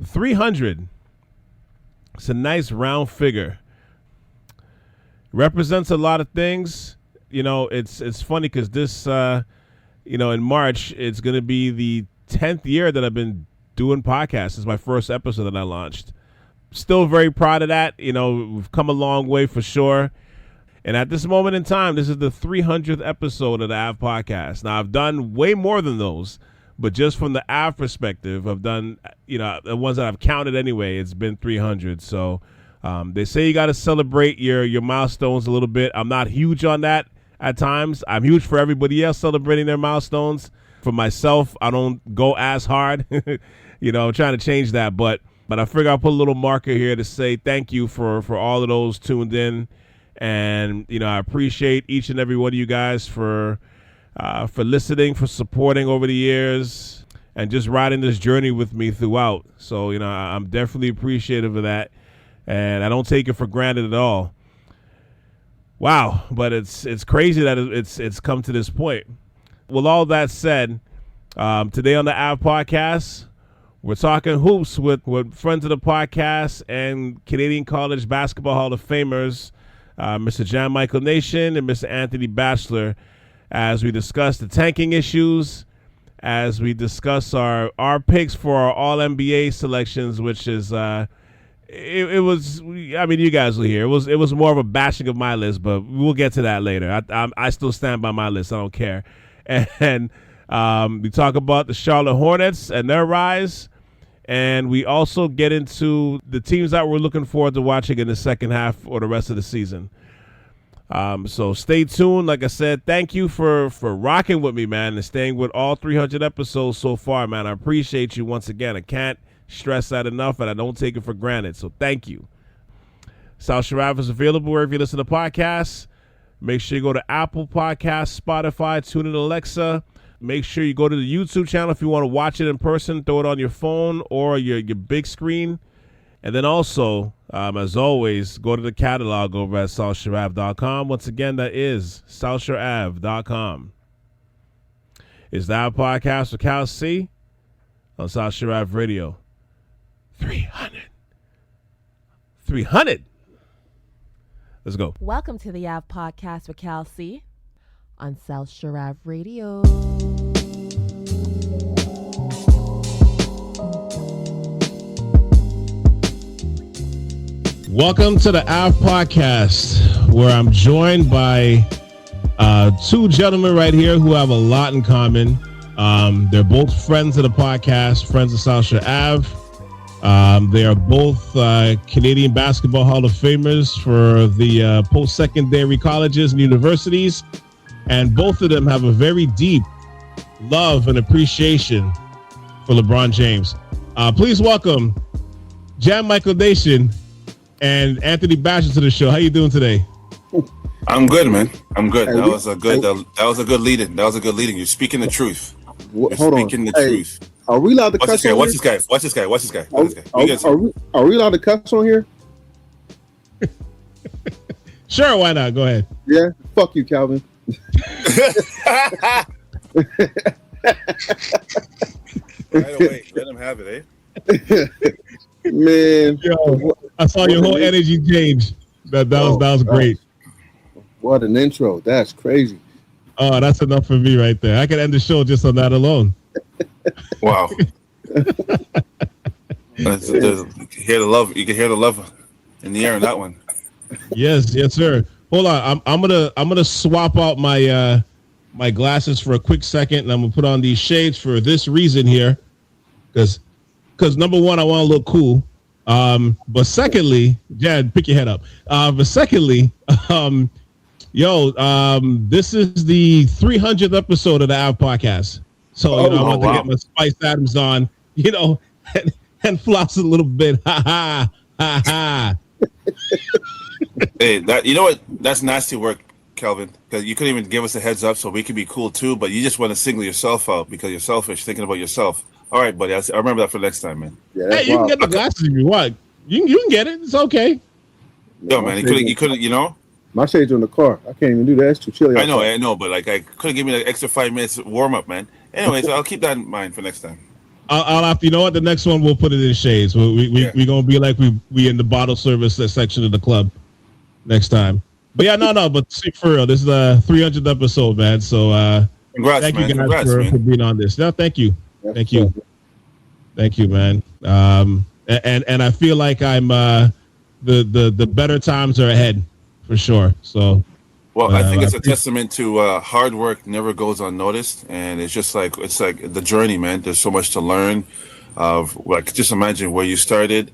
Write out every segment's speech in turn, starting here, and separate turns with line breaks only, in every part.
300. It's a nice round figure. Represents a lot of things. You know, it's funny because this, in March, it's going to be the 10th year that I've been doing podcasts. It's my first episode that I launched. Still very proud of that. You know, we've come a long way for sure. And at this moment in time, this is the 300th episode of the Ave Podcast. Now, I've done way more than those, but just from the Ave perspective, I've done, the ones that I've counted anyway, it's been 300. So they say you got to celebrate your milestones a little bit. I'm not huge on that at times. I'm huge for everybody else celebrating their milestones. For myself, I don't go as hard. I'm trying to change that. But I figure I'll put a little marker here to say thank you for all of those tuned in. And, I appreciate each and every one of you guys for listening, for supporting over the years, and just riding this journey with me throughout. So, I'm definitely appreciative of that, and I don't take it for granted at all. Wow, but it's crazy that it's come to this point. With all that said, today on the Ave Podcast, we're talking hoops with friends of the podcast and Canadian College Basketball Hall of Famers, Mr. Jan Michael Nation and Mr. Anthony Batchelor, as we discuss the tanking issues, as we discuss our picks for our All-NBA selections, which is it was, you guys will hear. It was more of a bashing of my list, but we'll get to that later. I still stand by my list. I don't care. And we talk about the Charlotte Hornets and their rise. And we also get into the teams that we're looking forward to watching in the second half or the rest of the season. So stay tuned. Like I said, thank you for rocking with me, man, and staying with all 300 episodes so far, man. I appreciate you once again. I can't stress that enough, and I don't take it for granted. So thank you. South Shore Ave is available wherever you listen to podcasts. Make sure you go to Apple Podcasts, Spotify, TuneIn, Alexa. Make sure you go to the YouTube channel if you want to watch it in person. Throw it on your phone or your big screen. And then also, as always, go to the catalog over at SouthShoreAve.com. Once again, that is SouthShoreAve.com. It's the Ave Podcast with Cal C on South Shore Ave Radio. 300. 300. Let's go.
Welcome to the Ave Podcast with Cal C on South Shore Ave Radio.
Welcome to the Ave Podcast, where I'm joined by two gentlemen right here who have a lot in common. They're both friends of the podcast, friends of South Shore Ave. They are both Canadian Basketball Hall of Famers for the post-secondary colleges and universities. And both of them have a very deep love and appreciation for LeBron James. Please welcome Jan Michael Nation and Anthony Batchelor to the show. How you doing today?
I'm good, man. I'm good. That was a good lead-in. You're speaking the truth. You're speaking the truth.
Are we allowed to cuss on here?
Watch this guy.
Are we allowed to cuss on here?
Sure, why not? Go ahead.
Yeah, fuck you, Calvin.
Right away, let him have it, eh?
Man,
yo, I saw your whole energy change. That was great.
What an intro! That's crazy.
Oh, that's enough for me right there. I could end the show just on that alone.
Wow. You can hear the love in the air in that one.
Yes, sir. Hold on, I'm gonna swap out my my glasses for a quick second, and I'm gonna put on these shades for this reason here, because number one, I want to look cool, but secondly, Jad, pick your head up. But secondly, this is the 300th episode of the Ave Podcast, so I want to get my Spice Adams on, and floss a little bit. Ha ha ha ha.
Hey, that's nasty work, Kelvin, because you couldn't even give us a heads up so we could be cool too, but you just want to single yourself out because you're selfish, thinking about yourself. All right, buddy, I remember that for next time, man.
Yeah,
hey, you can get the glasses if you want. You can get it. It's okay.
No, man, you couldn't,
My shades are in the car. I can't even do that. It's too chilly.
I know, but I couldn't give me an extra 5 minutes warm up, man. Anyway, so I'll keep that in mind for next time.
I'll have to, you know what? The next one we'll put it in shades. We gonna be like we in the bottle service section of the club next time. But yeah, no. But see, for real, this is the 300th episode, man. So
Congrats,
thank
man.
you guys
Congrats,
for being on this. No, thank you, thank you, man. And I feel like I'm the better times are ahead for sure. So.
Well, I think it's a testament to hard work never goes unnoticed, and it's like the journey, man. There's so much to learn. Just imagine where you started,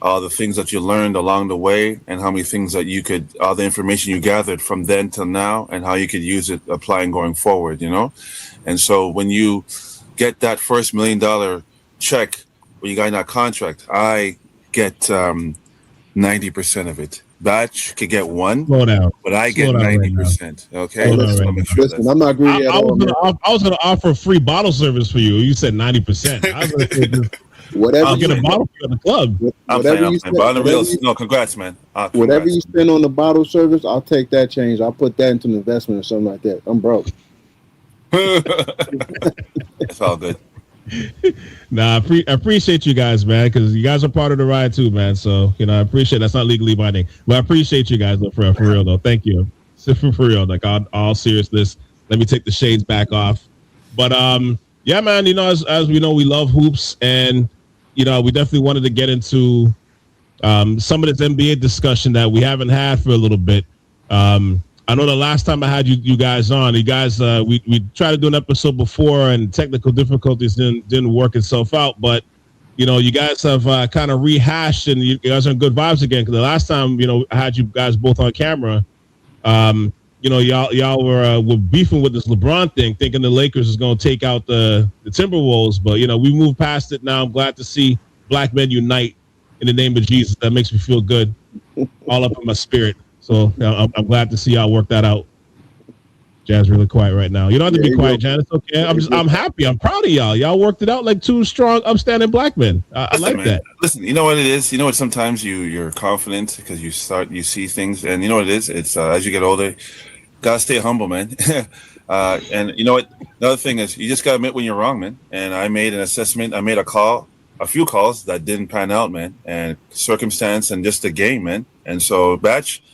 all the things that you learned along the way, and how many things that all the information you gathered from then till now, and how you could use it applying going forward. And so when you get that first $1 million check, when you got in that contract, I get 90% of it. Batch could get one, but I get 90%. Okay,
listen, I'm not greedy at all.
I was gonna offer free bottle service for you. You said 90%. I was gonna say
whatever
I'll get a bottle for the club.
No, congrats, man.
Whatever you spend on the bottle service, I'll take that change. I'll put that into an investment or something like that. I'm broke.
It's all good.
Nah, I appreciate you guys, man, because you guys are part of the ride too, man. So I appreciate that's not legally binding, but I appreciate you guys though, for real though. Thank you, for real. Like all seriousness, let me take the shades back off. But yeah, man. As we know, we love hoops, and we definitely wanted to get into some of this NBA discussion that we haven't had for a little bit. I know the last time I had you guys on, we tried to do an episode before and technical difficulties didn't work itself out. But, you guys have kind of rehashed and you guys are in good vibes again. Because the last time, I had you guys both on camera, y'all were beefing with this LeBron thing, thinking the Lakers is going to take out the Timberwolves. But, we moved past it now. I'm glad to see black men unite in the name of Jesus. That makes me feel good all up in my spirit. So I'm glad to see y'all work that out. Jazz really quiet right now. You don't have to be quiet, Jan. It's okay. I'm happy. I'm proud of y'all. Y'all worked it out like two strong, upstanding black men. I like that.
Listen, you know what it is? You know what? Sometimes you're confident because you see things, and you know what it is? It's as you get older, gotta stay humble, man. And you know what? Another thing is you just gotta admit when you're wrong, man. And I made an assessment. I made a few calls that didn't pan out, man, and circumstance and just the game, man. And so, Batch,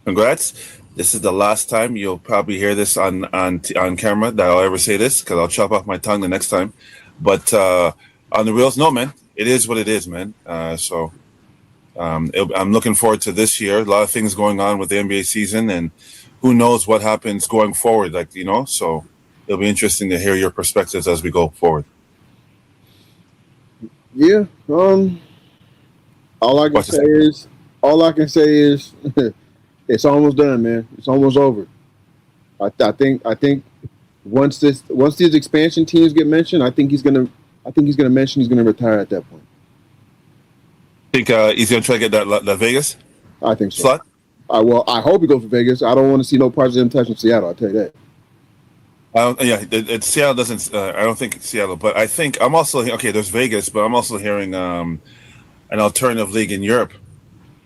congrats. This is the last time you'll probably hear this on camera that I'll ever say this, because I'll chop off my tongue the next time. But on the reals, no, man, it is what it is, man. So I'm looking forward to this year. A lot of things going on with the NBA season, and who knows what happens going forward, so it'll be interesting to hear your perspectives as we go forward.
Yeah. All I can say is it's almost done, man. It's almost over. I think once these expansion teams get mentioned, I think he's gonna mention he's gonna retire at that point.
Think he's gonna try to get that Vegas?
I think so.
Slot?
I hope he goes for Vegas. I don't want to see no parts of him touching Seattle. I'll tell you that.
Seattle doesn't. I don't think Seattle, but I think I'm also okay. There's Vegas, but I'm also hearing an alternative league in Europe,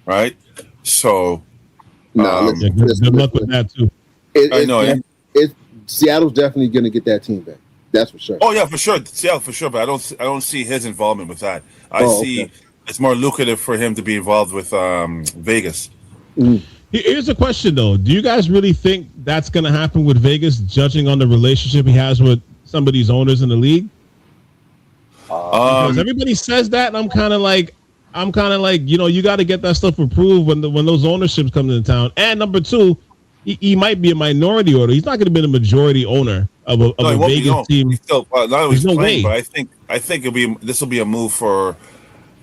right? So,
good luck with that too.
I know.
Seattle's definitely going to get that team back. That's for sure.
Oh yeah, for sure, Seattle for sure. But I don't see his involvement with that. I see it's more lucrative for him to be involved with Vegas.
Mm.
Here's a question though: do you guys really think that's going to happen with Vegas, judging on the relationship he has with some of these owners in the league? Because everybody says that, and I'm kind of like, you got to get that stuff approved when those ownerships come into town. And number two, he might be a minority owner. He's not going to be the majority owner of a Vegas team.
He's still, not only
There's no
playing,
way.
but I think this will be a move for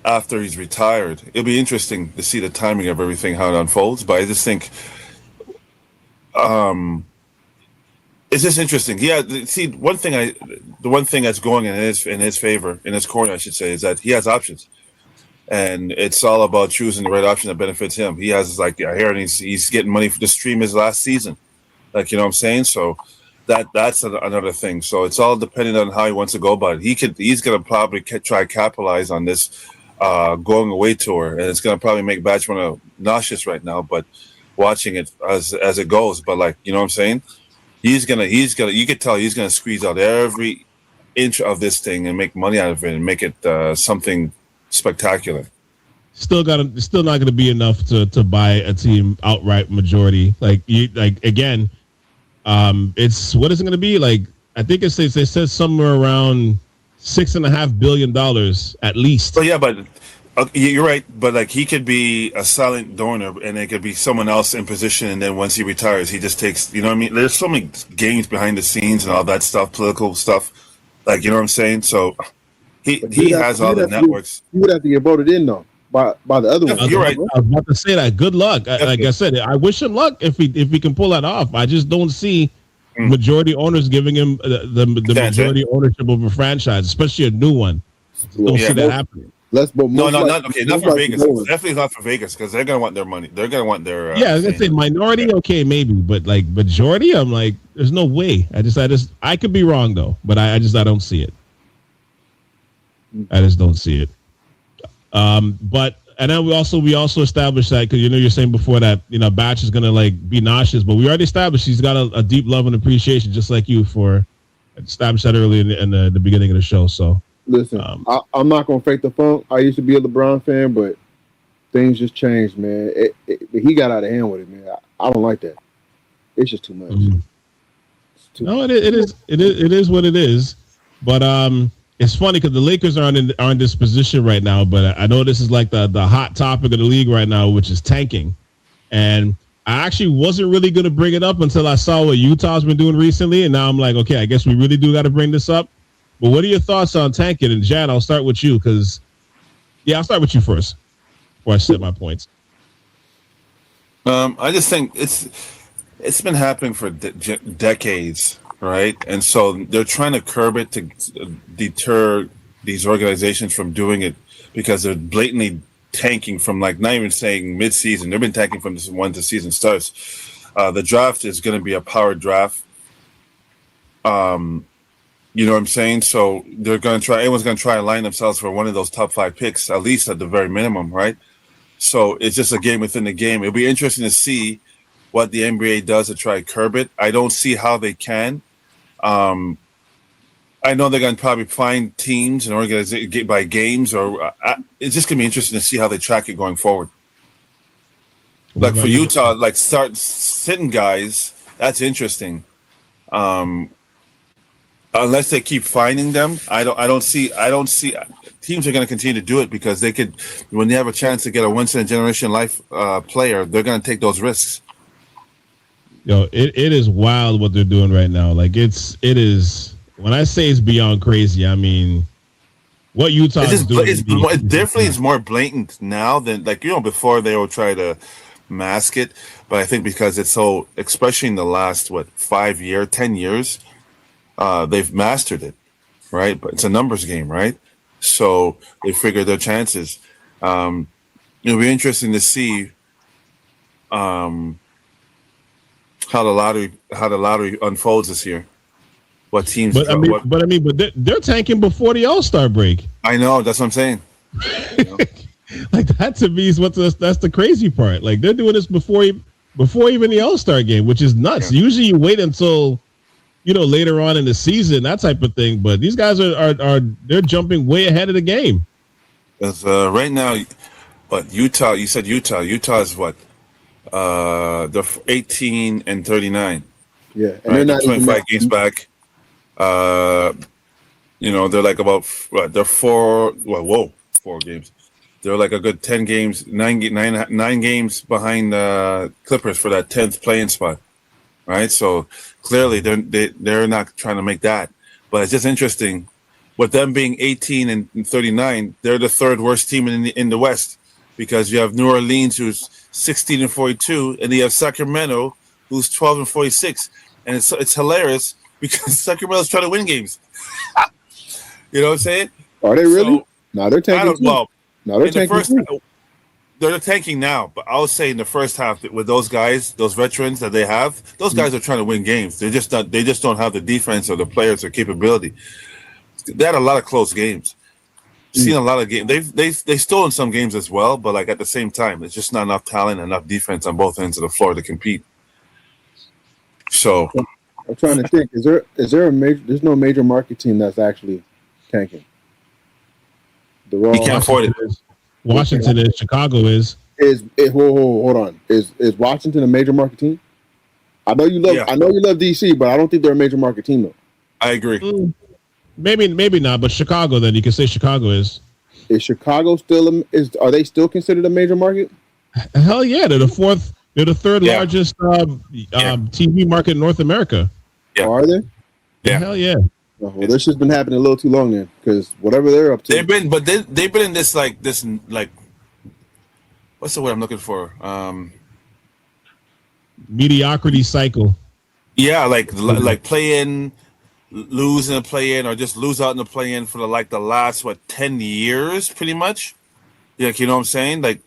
after he's retired. It'll be interesting to see the timing of everything, how it unfolds. But I just think, it's just interesting. Yeah, see, the one thing that's going in his favor, in his corner, I should say, is that he has options. And it's all about choosing the right option that benefits him. He has here, and he's getting money to stream his last season. You know what I'm saying? So that's another thing. So it's all depending on how he wants to go about it. He's going to probably try to capitalize on this going away tour, and it's going to probably make Batch nauseous right now. But watching it as it goes, but you know what I'm saying? You could tell he's going to squeeze out every inch of this thing and make money out of it and make it something spectacular.
Still not going to be enough to buy a team outright majority. Again, it's what is it going to be like? I think they said somewhere around $6.5 billion at least.
But yeah, but you're right. But like he could be a silent donor, and it could be someone else in position, and then once he retires, he just takes. You know what I mean? There's so many games behind the scenes and all that stuff, political stuff. Like you know what I'm saying? So he has all the networks.
You would have to get voted in though by the other one.
You're right.
I was about to say that. Good luck. Like I said, I wish him luck if he can pull that off. I just don't see majority owners giving him the majority ownership of a franchise, especially a new one. Don't see that happening.
Not for Vegas. Definitely not for Vegas because they're gonna want their money. They're gonna want their.
I was gonna say minority, okay, maybe, but like majority, I'm like, there's no way. I could be wrong though, but I don't see it. I just don't see it. But and then we also established that because you're saying before that Batch is gonna like be nauseous, but we already established he's got a deep love and appreciation just like you for established that early in the beginning of the show. So
listen, I'm not gonna fake the funk. I used to be a LeBron fan, but things just changed, man. He got out of hand with it, man. I don't like that. It's just too much.
It is what it is, but it's funny because the Lakers are in this position right now, but I know this is like the hot topic of the league right now, which is tanking. And I actually wasn't really going to bring it up until I saw what Utah's been doing recently. And now I'm like, okay, I guess we really do got to bring this up. But what are your thoughts on tanking? And Jan, I'll start with you I'll start with you first before I set my points.
I just think it's been happening for decades. Right. And so they're trying to curb it to deter these organizations from doing it because they're blatantly tanking from like not even saying mid-season. They've been tanking from when the season starts. The draft is going to be a power draft. You know what I'm saying? So everyone's going to try and line themselves for one of those top 5 picks, at least at the very minimum. Right. So it's just a game within the game. It'll be interesting to see what the NBA does to try to curb it. I don't see how they can. I know they're going to probably find teams and organize it by games, or it's just going to be interesting to see how they track it going forward. Like for Utah, like start sitting guys, that's interesting. Unless they keep finding them, I don't see teams are going to continue to do it because they could, when they have a chance to get a once in a generation life player, they're going to take those risks.
It is wild what they're doing right now. Like it is. When I say it's beyond crazy, I mean what Utah is doing.
It definitely is more blatant now than before they will try to mask it. But I think because it's so, especially in the last 10 years, they've mastered it, right? But it's a numbers game, right? So they figure their chances. It'll be interesting to see. How the lottery unfolds this year. What teams?
But they're tanking before the All-Star break.
I know, that's what I'm saying.
Like that to me is that's the crazy part. Like they're doing this before even the All-Star game, which is nuts. Yeah. Usually you wait until later on in the season, that type of thing. But these guys are they're jumping way ahead of the game.
Because right now, but Utah, you said Utah. Utah is what? They're 18 and 39.
Yeah, and
right?
they're not
25 games back. They're like about they're 4 games. They're like a good 10 games, 9 games behind Clippers for that 10th play-in spot. Right, so clearly they're not trying to make that. But it's just interesting, with them being 18 and 39, they're the 3rd worst team in the West because you have New Orleans who's 16 and 42, and you have Sacramento, who's 12 and 46, and it's hilarious because Sacramento's trying to win games. You know what I'm saying?
Are they really? No, they're tanking.
They're tanking now, but I would say in the first half with those guys, those veterans that they have, those guys are trying to win games. They just don't have the defense or the players or capability. They had a lot of close games. Seen a lot of games. They've stolen some games as well, but like at the same time, it's just not enough talent, enough defense on both ends of the floor to compete. So
I'm trying to think. Is there a major? There's no major market team that's actually tanking. They're all
He can't afford it.
Washington is. Chicago is.
Hold on. Is Washington a major market team? I know you love.
Yeah.
I know you love DC, but I don't think they're a major market team though.
I agree.
Maybe not, but Chicago. Then you can say Chicago is.
Is Chicago still? Are they still considered a major market?
Hell yeah, they're the fourth. They're the third largest TV market in North America.
Yeah. Are they?
Yeah.
Hell yeah.
Well, this has been happening a little too long then, because whatever they're up to,
they've been in this what's the word I'm looking for?
Mediocrity cycle.
Yeah, like play in, lose in a play in, or just lose out in the play in for the last 10 years, pretty much. Like, you know what I'm saying? Like,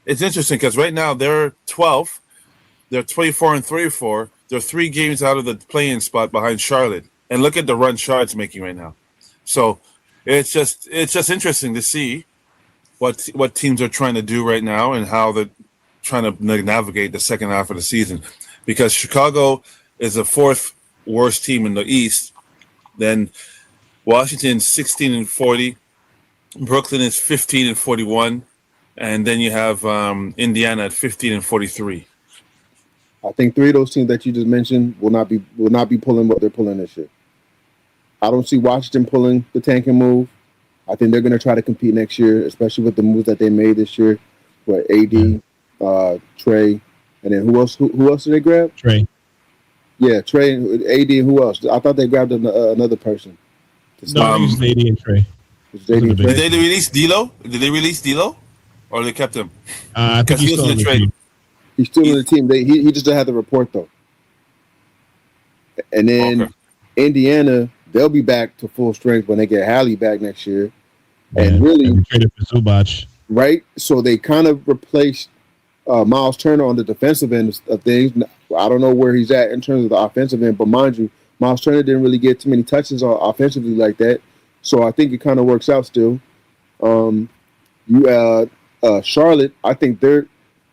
it's interesting because right now they're 12th, they're 24-34, they're 3 games out of the play-in spot behind Charlotte, and look at the run Charlotte's making right now. So it's just interesting to see what teams are trying to do right now and how they're trying to navigate the second half of the season, because Chicago is the 4th worst team in the East. Then Washington's 16-40, Brooklyn is 15-41, and then you have Indiana at 15-43.
I think 3 of those teams that you just mentioned will not be pulling what they're pulling this year. I don't see Washington pulling the tanking move. I think they're going to try to compete next year, especially with the moves that they made this year. With AD, Trey, and then who else? Who else did they grab?
Trey.
Yeah, Trey, AD, and who else? I thought they grabbed another person.
No, it was AD and Trey.
Did they release D'Lo? Did they release D'Lo, or they kept him?
I think he's still in the trade.
He's still in the team. He just doesn't have the report though. And then Indiana, they'll be back to full strength when they get Hallie back next year. And really
traded for Zubac.
Right? So they kind of replaced Miles Turner on the defensive end of things. I don't know where he's at in terms of the offensive end, but mind you, Miles Turner didn't really get too many touches offensively like that. So I think it kind of works out still. Charlotte, I think they're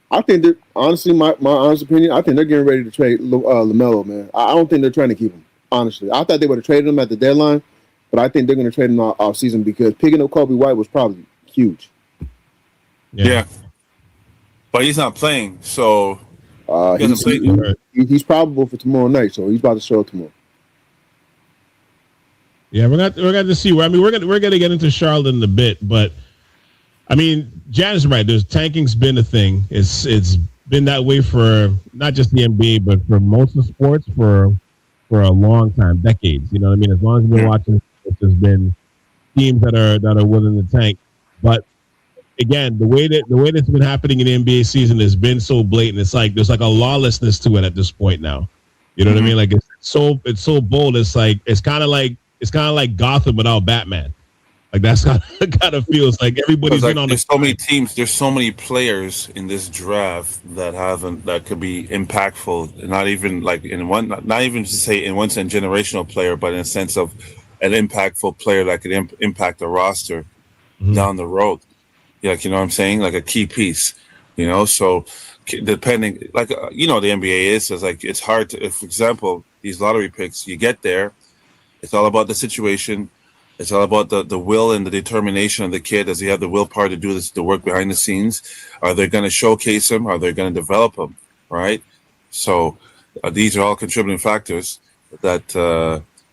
honestly, my honest opinion, I think they're getting ready to trade LaMelo, man. I don't think they're trying to keep him, honestly. I thought they would have traded him at the deadline, but I think they're going to trade him off season because picking up Kobe White was probably huge.
Yeah. But he's not playing, so
he's probable for tomorrow night, so he's about to show up tomorrow.
Yeah, we're going to see. I mean, we're going to get into Charlotte in a bit, but I mean, Jan's right. Tanking's been a thing. It's been that way for not just the NBA, but for most of sports for a long time, decades. You know what I mean? As long as we've been watching, there's been teams that are willing to tank. But again, the way that's been happening in the NBA season has been so blatant. It's like there's like a lawlessness to it at this point now. You know what I mean? Like it's so bold. It's kind of like Gotham without Batman. Like that's kind of feels like everybody's been on.
There's so many teams. There's so many players in this draft that could be impactful. Not even like not even to say in one sense generational player, but in a sense of an impactful player that could impact the roster down the road. Like, you know what I'm saying? Like a key piece. You know, so depending, like the NBA is like it's hard to. If, for example, these lottery picks, you get there, it's all about the situation. It's all about the will and the determination of the kid. Does he have the willpower to do this, the work behind the scenes? Are they going to showcase him? Are they going to develop him? Right? So these are all contributing factors that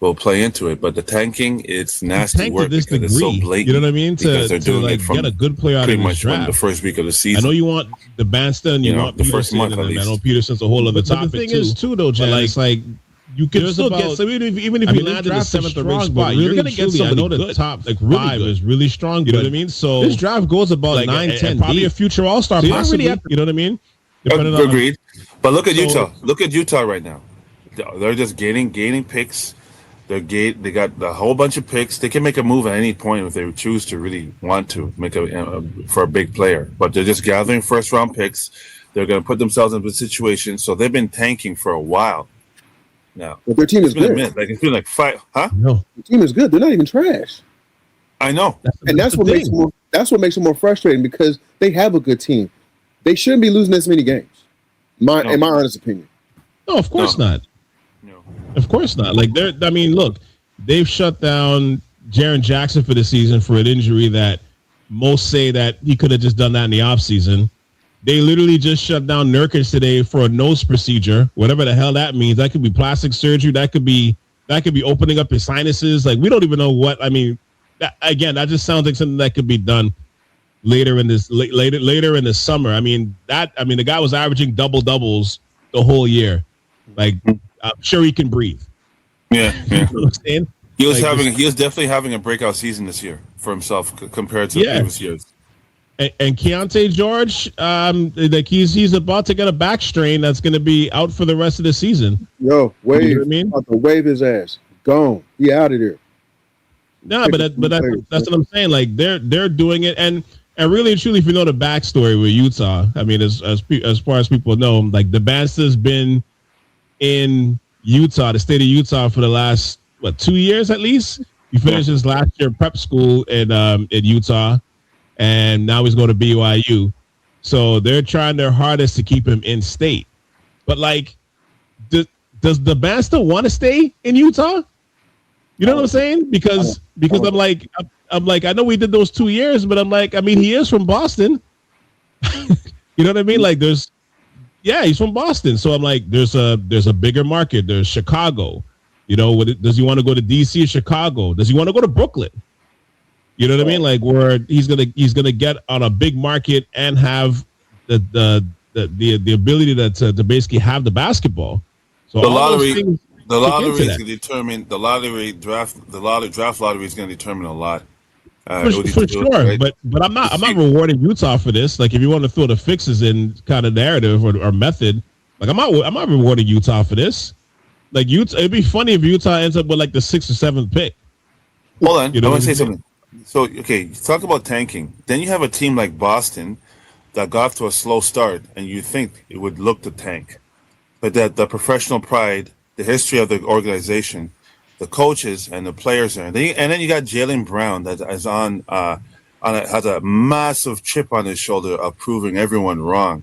will play into it. But the tanking, it's nasty work because it's so blatant.
You know what I mean?
Because they're doing it from
get a good player out of this draft.
The first week of the season.
I know you want the Bandston, you want
the
Peterson,
first month at least.
I know Peterson's a whole other topic.
The thing is too, though, Jan,
it's like you can still get. So even if you landed the 7th or 8th spot, you're going to get somebody good. The top like 5 is really strong. You know what I mean? So
this draft goes about 9-10,
probably a future All-Star.
So
possibly, you know what I mean?
Agreed. But look at Utah. Look at Utah right now. They're just gaining picks. They got a whole bunch of picks. They can make a move at any point if they choose to really want to make for a big player. But they're just gathering first-round picks. They're going to put themselves in a situation. So they've been tanking for a while. Now,
but their team is good.
It's been like 5, huh?
No,
the team is good. They're not even trash.
I know,
that's what makes it more frustrating because they have a good team. They shouldn't be losing this many games. In my honest opinion.
No, of course not.
No.
Of course not. Like I mean, look, they've shut down Jaren Jackson for the season for an injury that most say that he could have just done that in the offseason. They literally just shut down Nurkic today for a nose procedure, whatever the hell that means. That could be plastic surgery. That could be opening up his sinuses. Like, we don't even know what. I mean, that just sounds like something that could be done later in the summer. I mean, the guy was averaging doubles the whole year. Like, I'm sure he can breathe.
Yeah.
You know what I'm saying?
He was definitely having a breakout season this year for himself compared to previous years.
And Keontae George, like he's about to get a back strain that's going to be out for the rest of the season.
Yo, wave!
You know what I mean?
About to wave his ass. Gone. He out of there.
No, but that's what I'm saying. Like they're doing it, and really and truly, if you know the backstory with Utah, I mean, as far as people know, like the Banster's been in Utah, the state of Utah, for the last 2 years at least. He finished his last year prep school in Utah. And now he's going to BYU. So they're trying their hardest to keep him in state. But, like, does the band still want to stay in Utah? You know what I'm saying? Because I'm like, I know we did those 2 years, but I'm like, I mean, he is from Boston. You know what I mean? Like, he's from Boston. So I'm like, there's a bigger market. There's Chicago. You know, does he want to go to DC or Chicago? Does he want to go to Brooklyn? You know what I mean? Like, where he's gonna get on a big market and have the ability to basically have the basketball. So
the lottery is going to determine the draft lottery is going to determine a lot.
For sure, right? but I'm not rewarding Utah for this. Like, if you want to throw the fixes in kind of narrative or method, like I'm not rewarding Utah for this. Like, Utah, it'd be funny if Utah ends up with like the 6th or 7th pick.
Hold on,
you know,
I want to say something. So, okay, talk about tanking. Then you have a team like Boston that got off to a slow start, and you think it would look to tank. But that the professional pride, the history of the organization, the coaches and the players are. And then you got Jaylen Brown that is has a massive chip on his shoulder of proving everyone wrong.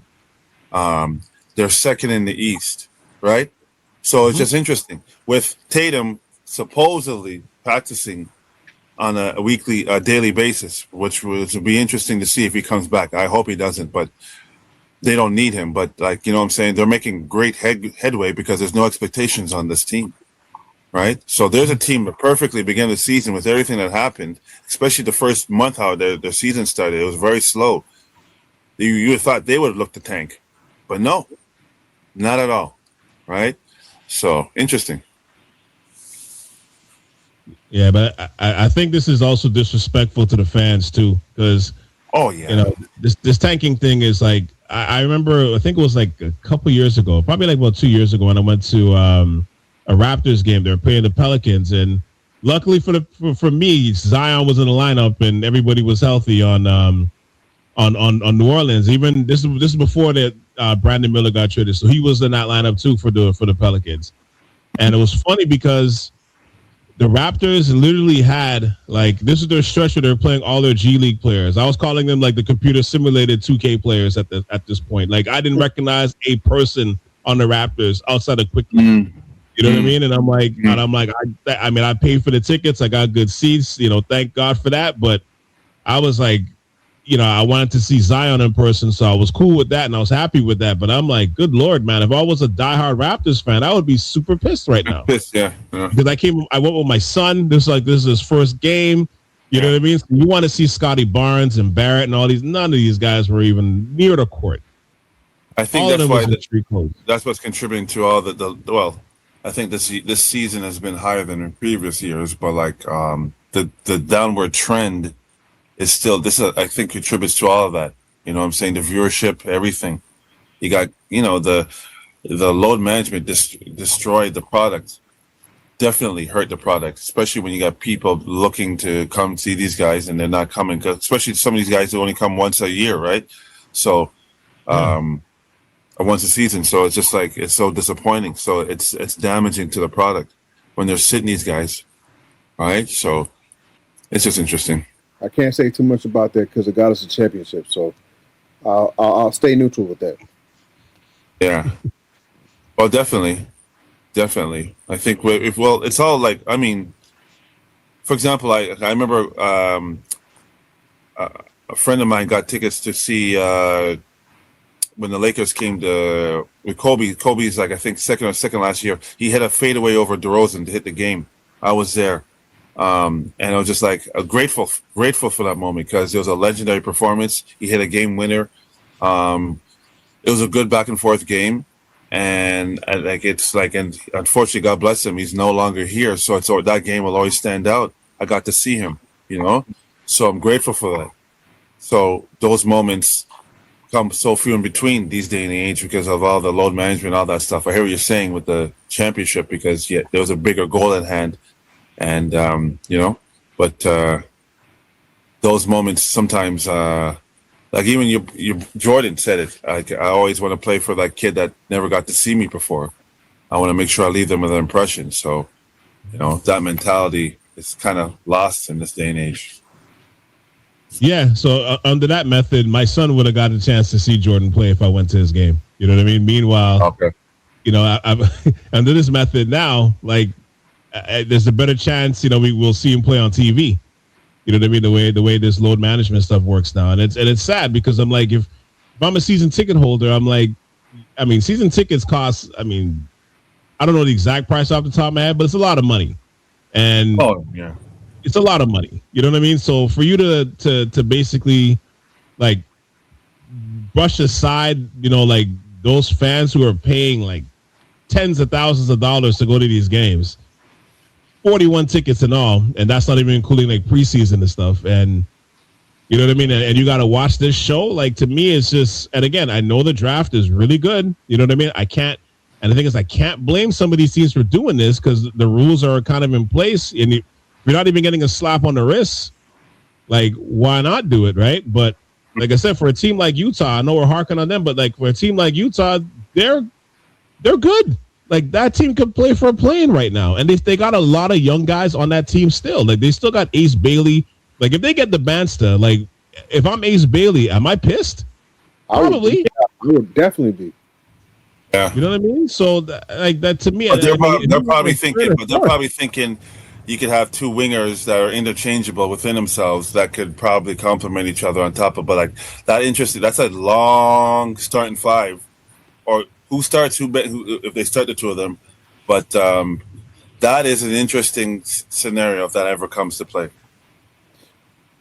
They're second in the East, right? So it's just interesting. With Tatum supposedly practicing on a daily basis, which will be interesting to see if he comes back. I hope he doesn't, but they don't need him. But, like, you know what I'm saying? They're making great headway because there's no expectations on this team, right? So there's a team that perfectly began the season with everything that happened, especially the first month how their season started. It was very slow. You thought they would have looked to tank, but no, not at all, right? So, interesting.
Yeah, but I think this is also disrespectful to the fans too, because you know, this tanking thing is like, I remember, I think it was like a couple years ago, probably like about 2 years ago, when I went to a Raptors game. They were playing the Pelicans, and luckily for me, Zion was in the lineup and everybody was healthy on New Orleans. Even this is before that Brandon Miller got traded, so he was in that lineup too for the Pelicans. And it was funny because the Raptors literally had, like, this is their stretch where they're playing all their G League players. I was calling them like the computer simulated 2K players at this point. Like, I didn't recognize a person on the Raptors outside of Quickly. You know what I mean? And I'm like, I mean, I paid for the tickets. I got good seats. You know, thank God for that. But I was like, you know, I wanted to see Zion in person, so I was cool with that and I was happy with that. But I'm like, good Lord, man, if I was a diehard Raptors fan, I would be super pissed right now. Because I went with my son. This is his first game. You know what I mean? So you want to see Scotty Barnes and Barrett and all these. None of these guys were even near the court.
I think that's why that's what's contributing to all the I think this season has been higher than in previous years, but like the downward trend is still, I think, contributes to all of that. You know what I'm saying? The viewership, everything. You got, you know, the load management destroyed the product. Definitely hurt the product, especially when you got people looking to come see these guys and they're not coming. 'Cause especially some of these guys who only come once a year, right? So, once a season. So it's just like, it's so disappointing. So it's damaging to the product when they're sitting these guys, right? So it's just interesting.
I can't say too much about that because it got us a championship. So I'll stay neutral with that.
Yeah. Well, definitely. Definitely. I think it's all like, I mean, for example, I remember a friend of mine got tickets to see when the Lakers came to with Kobe. Kobe's like, I think second last year. He hit a fadeaway over DeRozan to hit the game. I was there, and I was just like grateful for that moment because it was a legendary performance. He hit a game winner. It was a good back and forth game, and and unfortunately, God bless him, he's no longer here. So that game will always stand out. I got to see him, so I'm grateful for that. So those moments come so few in between these day and age because of all the load management, all that stuff. I hear what you're saying with the championship because there was a bigger goal at hand, and but those moments sometimes. Like even your Jordan said it. I always want to play for that kid that never got to see me before. I want to make sure I leave them with an impression. So, that mentality is kind of lost in this day and age.
Yeah. So under that method, my son would have got a chance to see Jordan play if I went to his game. You know what I mean? Meanwhile,
okay.
I've under this method now, like there's a better chance, we will see him play on TV. You know what I mean? The way this load management stuff works now, and it's sad because I'm like, if I'm a season ticket holder, I'm like, season tickets cost. I don't know the exact price off the top of my head, but it's a lot of money, and it's a lot of money. You know what I mean? So for you to basically like brush aside, like those fans who are paying like tens of thousands of dollars to go to these games. 41 tickets and all, and that's not even including like preseason and stuff. And you know what I mean? And you got to watch this show. Like to me, it's just, and again, I know the draft is really good. You know what I mean? I can't blame some of these teams for doing this because the rules are kind of in place. And you're not even getting a slap on the wrist. Like, why not do it, right? But like I said, for a team like Utah, I know we're harking on them, but like for a team like Utah, they're good. Like that team could play for a play-in right now, and they got a lot of young guys on that team still. Like they still got Ace Bailey. Like if they get the Bansta, like if I'm Ace Bailey, am I pissed? Probably.
I would definitely be.
Yeah.
You know what I mean? So that to me,
But they're probably thinking you could have two wingers that are interchangeable within themselves that could probably complement each other on top of. But like that interesting. That's a long starting five, or. Who starts? Who if they start the two of them? But that is an interesting scenario if that ever comes to play.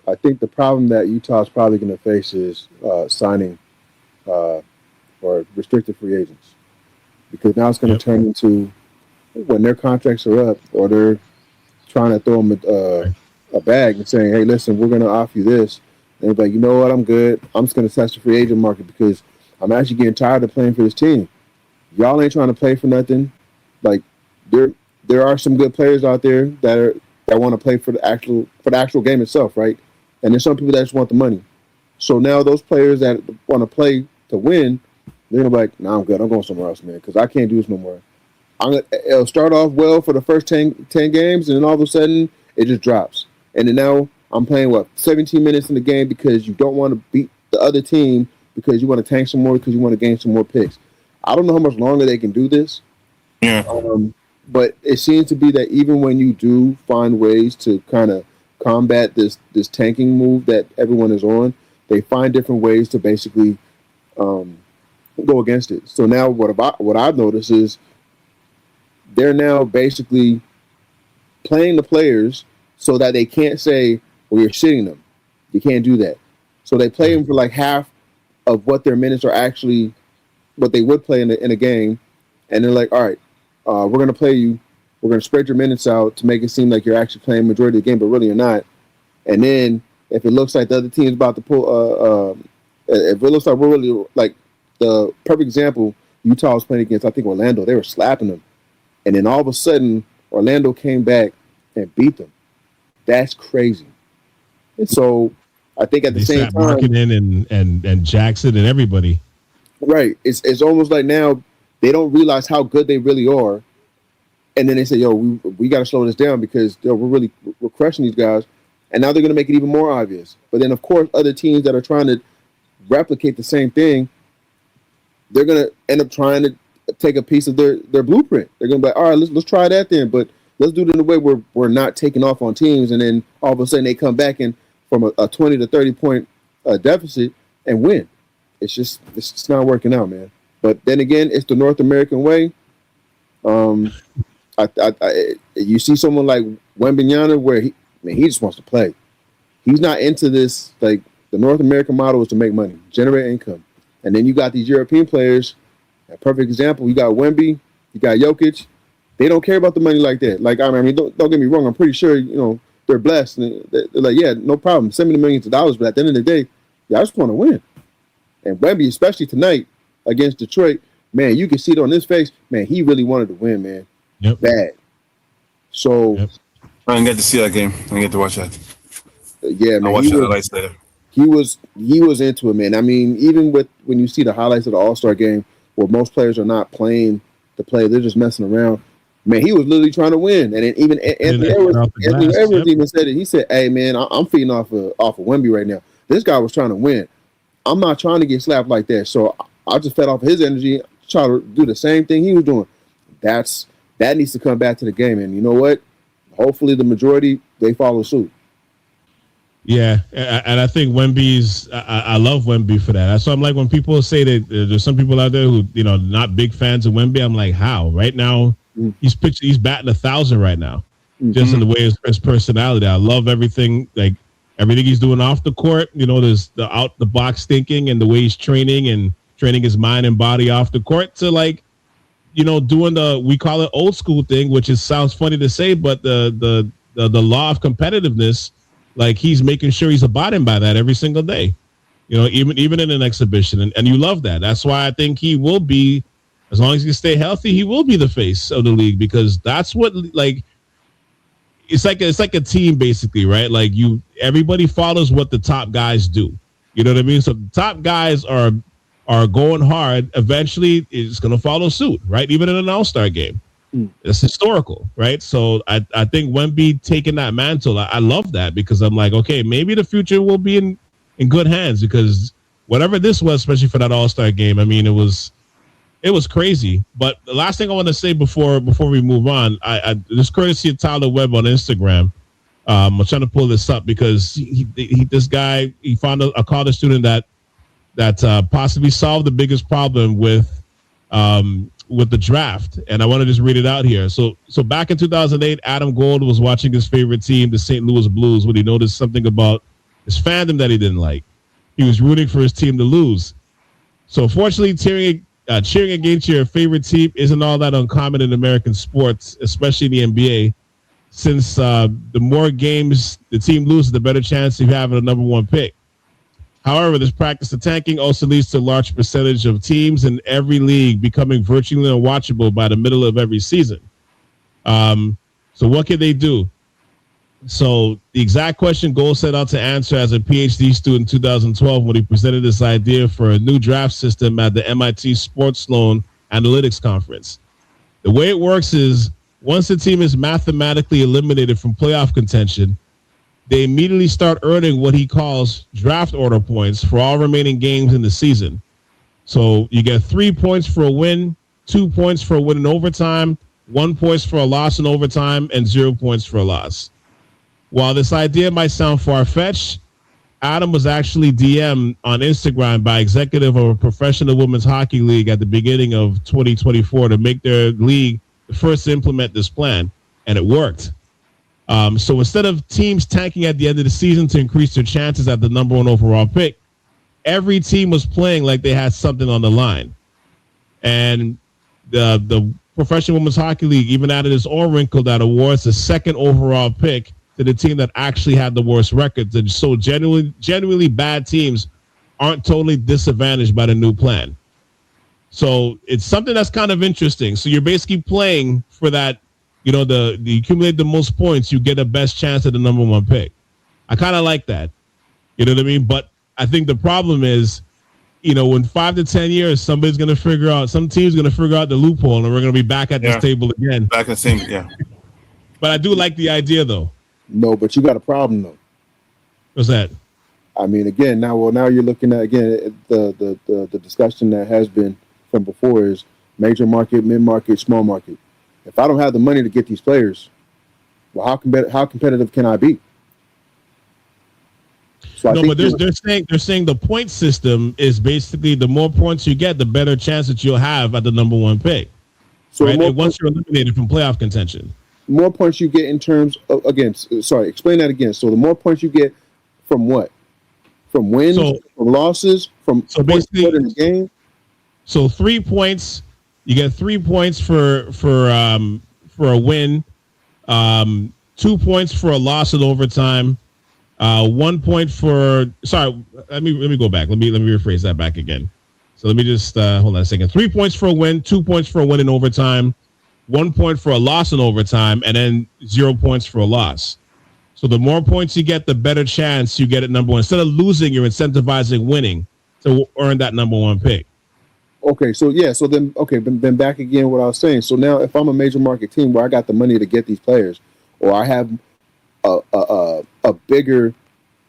I think the problem that Utah's probably going to face is signing or restricted free agents, because now it's going to turn into when their contracts are up or they're trying to throw them a bag and saying, "Hey, listen, we're going to offer you this," and they're like, "You know what? I'm good. I'm just going to test the free agent market because I'm actually getting tired of playing for this team. Y'all ain't trying to play for nothing. Like there are some good players out there that want to play for the actual game itself, right? And there's some people that just want the money. So now those players that want to play to win, they're gonna be like, "Nah, I'm good. I'm going somewhere else, man, because I can't do this no more." It'll start off well for the first 10 games, and then all of a sudden it just drops. And then now I'm playing 17 minutes in the game because you don't want to beat the other team because you want to tank some more because you want to gain some more picks. I don't know how much longer they can do this.
Yeah.
But it seems to be that even when you do find ways to kind of combat this tanking move that everyone is on, they find different ways to basically go against it. So now what I've noticed is they're now basically playing the players so that they can't say, "Well, you're sitting them." You can't do that. So they play them for like half of what their minutes are actually, what they would play in a game, and they're like, "All right, we're going to play you. We're going to spread your minutes out to make it seem like you're actually playing majority of the game, but really you're not." And then if it looks like the other team's about to pull, if it looks like we're really like the perfect example, Utah was playing against, I think, Orlando. They were slapping them, and then all of a sudden Orlando came back and beat them. That's crazy. And so I think at the same time,
Markkinen and Jackson and everybody.
Right. It's almost like now they don't realize how good they really are. And then they say, "Yo, we got to slow this down because we're crushing these guys." And now they're going to make it even more obvious. But then, of course, other teams that are trying to replicate the same thing, they're going to end up trying to take a piece of their blueprint. They're gonna be like, all right, let's try that then, but let's do it in a way where we're not taking off on teams, and then all of a sudden they come back in from a 20 to 30 point deficit and win. It's just not working out, man. But then again, it's the North American way. You see someone like Wembanyama where he just wants to play. He's not into this. Like, the North American model is to make money, generate income. And then you got these European players. A perfect example, you got Wemby, you got Jokic. They don't care about the money like that. Like, I mean, don't get me wrong. I'm pretty sure, they're blessed. And they're like, yeah, no problem. Send me the millions of dollars. But at the end of the day, I just want to win. And Wemby, especially tonight against Detroit, man, you can see it on his face. Man, he really wanted to win, man.
Yep.
Bad. So
I didn't get to see that game. I didn't get to watch that.
Yeah, man.
I'll watch the highlights later.
He was into it, man. I mean, even when you see the highlights of the All-Star game where most players are not playing to play, they're just messing around. Man, he was literally trying to win. And then even Anthony Edwards even said it. He said, hey, man, I'm feeding off of Wemby right now. This guy was trying to win. I'm not trying to get slapped like that. So I just fed off his energy, try to do the same thing he was doing. That needs to come back to the game. And you know what? Hopefully the majority, they follow suit.
Yeah, and I think Wemby's. I love Wemby for that. So I'm like, when people say that there's some people out there who not big fans of Wemby, I'm like, how? Right now, he's batting 1,000 right now, just in the way his personality. I love everything, like everything he's doing off the court. There's the out the box thinking and the way he's training his mind and body off the court to doing we call it old school thing, which sounds funny to say, but the law of competitiveness. Like, he's making sure he's abiding by that every single day, even in an exhibition. And you love that. That's why I think he will be, as long as he stay healthy, he will be the face of the league, because that's what, like, it's like a team basically, right? Like, everybody follows what the top guys do. You know what I mean? So the top guys are going hard. Eventually it's going to follow suit, right? Even in an All-Star game. It's historical, right? So I think Wemby taking that mantle, I love that, because I'm like, okay, maybe the future will be in good hands, because whatever this was, especially for that All-Star game, I mean, it was crazy. But the last thing I want to say before we move on, I just courtesy of Tyler Webb on Instagram. I'm trying to pull this up because this guy found a college student that possibly solved the biggest problem with the draft, and I want to just read it out here. So back in 2008, Adam Gold was watching his favorite team, the St. Louis Blues, when he noticed something about his fandom that he didn't like. He was rooting for his team to lose. So fortunately, cheering against your favorite team isn't all that uncommon in American sports, especially in the NBA, since the more games the team loses, the better chance you have at a number one pick. However, this practice of tanking also leads to a large percentage of teams in every league becoming virtually unwatchable by the middle of every season. So what can they do? So the exact question Gold set out to answer as a PhD student in 2012 when he presented this idea for a new draft system at the MIT Sports Loan Analytics Conference. The way it works is, once the team is mathematically eliminated from playoff contention, they immediately start earning what he calls draft order points for all remaining games in the season. So you get 3 points for a win, 2 points for a win in overtime, 1 point for a loss in overtime, and 0 points for a loss. While this idea might sound far-fetched, Adam was actually DM'd on Instagram by executive of a professional women's hockey league at the beginning of 2024 to make their league the first to implement this plan, and it worked. So instead of teams tanking at the end of the season to increase their chances at the number one overall pick, every team was playing like they had something on the line. And the Professional Women's Hockey League even added its own wrinkle that awards the second overall pick to the team that actually had the worst records. And so genuinely bad teams aren't totally disadvantaged by the new plan. So it's something that's kind of interesting. So you're basically playing for that. The accumulate the most points, you get the best chance at the number one pick. I kind of like that. You know what I mean? But I think the problem is, in 5 to 10 years, some team's going to figure out the loophole, and we're going to be back at this table again.
Back in the same, yeah.
But I do like the idea, though.
No, but you got a problem, though.
What's that?
I mean, again, now you're looking at, again, the discussion that has been from before is, major market, mid market, small market. If I don't have the money to get these players, well, how competitive can I be? So
no, but they're saying the point system is basically the more points you get, the better chance that you'll have at the number one pick. So right? And once you're eliminated from playoff contention,
more points you get in terms of, again, sorry, explain that again. So the more points you get from what? From wins, from losses, from
basically
in the game.
So 3 points, you get 3 points for a win, 2 points for a loss in overtime, 1 point for. Sorry, let me go back. Let me rephrase that back again. So let me just hold on a second. 3 points for a win, 2 points for a win in overtime, 1 point for a loss in overtime, and then 0 points for a loss. So the more points you get, the better chance you get at number one. Instead of losing, you're incentivizing winning to earn that number one pick.
Okay, so then back again what I was saying. So now if I'm a major market team where I got the money to get these players, or I have a bigger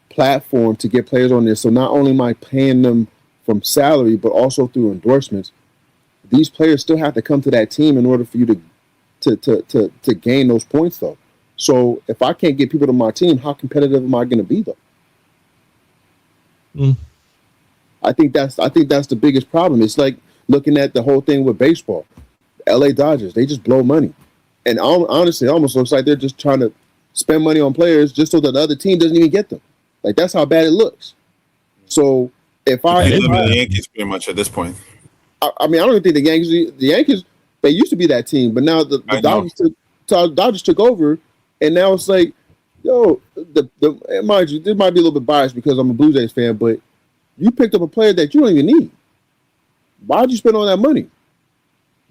platform to get players on this, so not only am I paying them from salary, but also through endorsements, these players still have to come to that team in order for you to gain those points, though. So if I can't get people to my team, how competitive am I going to be, though? I think that's the biggest problem. It's like looking at the whole thing with baseball. LA Dodgers, they just blow money. And honestly, it almost looks like they're just trying to spend money on players just so that the other team doesn't even get them. Like, that's how bad it looks. So if
the Yankees pretty much at this point.
I mean, I don't think the Yankees, they used to be that team, but now the Dodgers took over, and now it's like, yo, mind you, this might be a little bit biased because I'm a Blue Jays fan, but you picked up a player that you don't even need. Why'd you spend all that money?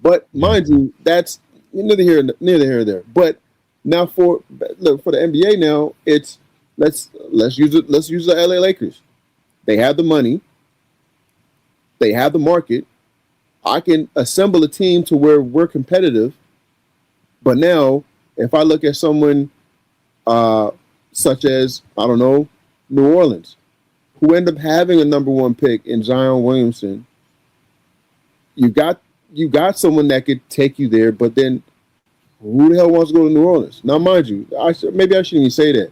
But mind you, that's neither here nor there. But now for the NBA now, it's let's use the LA Lakers. They have the money. They have the market. I can assemble a team to where we're competitive. But now, if I look at someone such as, I don't know, New Orleans, who end up having a number one pick in Zion Williamson, you got someone that could take you there, but then who the hell wants to go to New Orleans? Now, mind you, maybe I shouldn't even say that,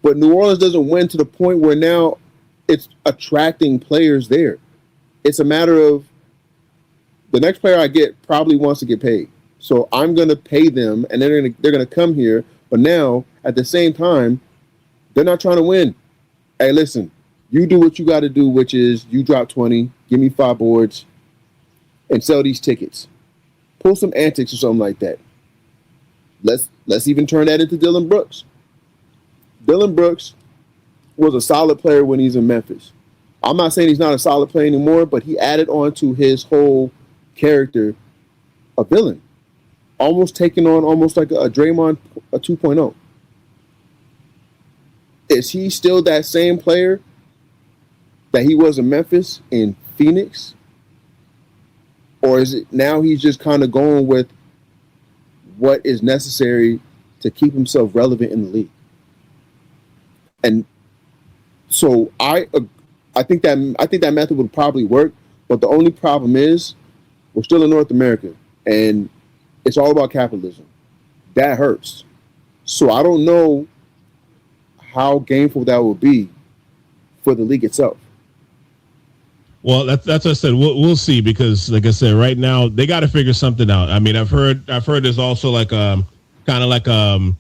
but New Orleans doesn't win to the point where now it's attracting players there. It's a matter of the next player I get probably wants to get paid. So I'm going to pay them, and they're going to come here. But now, at the same time, they're not trying to win. Hey, listen, you do what you got to do, which is you drop 20, give me 5 boards, and sell these tickets. Pull some antics or something like that. Let's even turn that into Dylan Brooks. Dylan Brooks was a solid player when he's in Memphis. I'm not saying he's not a solid player anymore, but he added on to his whole character a villain. Almost taking on almost like a Draymond 2.0. Is he still that same player that he was in Memphis, in Phoenix? Or is it now he's just kind of going with what is necessary to keep himself relevant in the league? And so I think that method would probably work, but the only problem is we're still in North America, and it's all about capitalism. That hurts. So I don't know how gainful that will be for the league itself.
Well, that's what I said. We'll see, because, like I said, right now they got to figure something out. I mean, I've heard there's also like kind of like a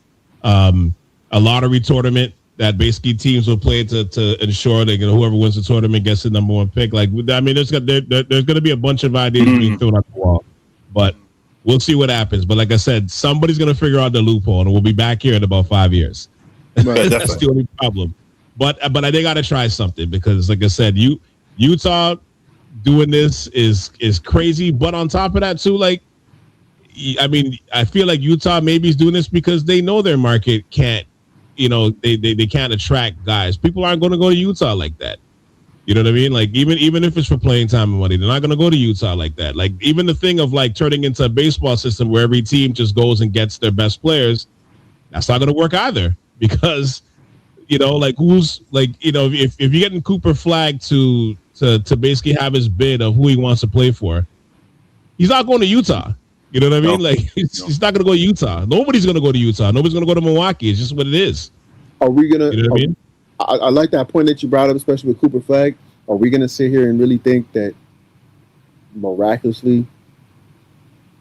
lottery tournament that basically teams will play to ensure that whoever wins the tournament gets the number one pick. Like, I mean, there's going to be a bunch of ideas being thrown at the wall, but we'll see what happens. But like I said, somebody's going to figure out the loophole, and we'll be back here in about 5 years.
Right,
that's the only problem. But they got to try something, because, like I said, Utah doing this is crazy. But on top of that, too, like, I mean, I feel like Utah maybe is doing this because they know their market can't, they can't attract guys. People aren't going to go to Utah like that. You know what I mean? Like, even if it's for playing time and money, they're not going to go to Utah like that. Like, even the thing of like turning into a baseball system where every team just goes and gets their best players, that's not going to work either, because, like, who's like, if you're getting Cooper Flagg to basically have his bid of who he wants to play for, He's not going to Utah. You know what I mean?
No.
Like he's not going to go to Utah. Nobody's going to go to Utah. Nobody's going to go to Milwaukee. It's just what it is.
Are we gonna?
You know what I mean?
I like that point that you brought up, especially with Cooper Flag. Are we gonna sit here and really think that miraculously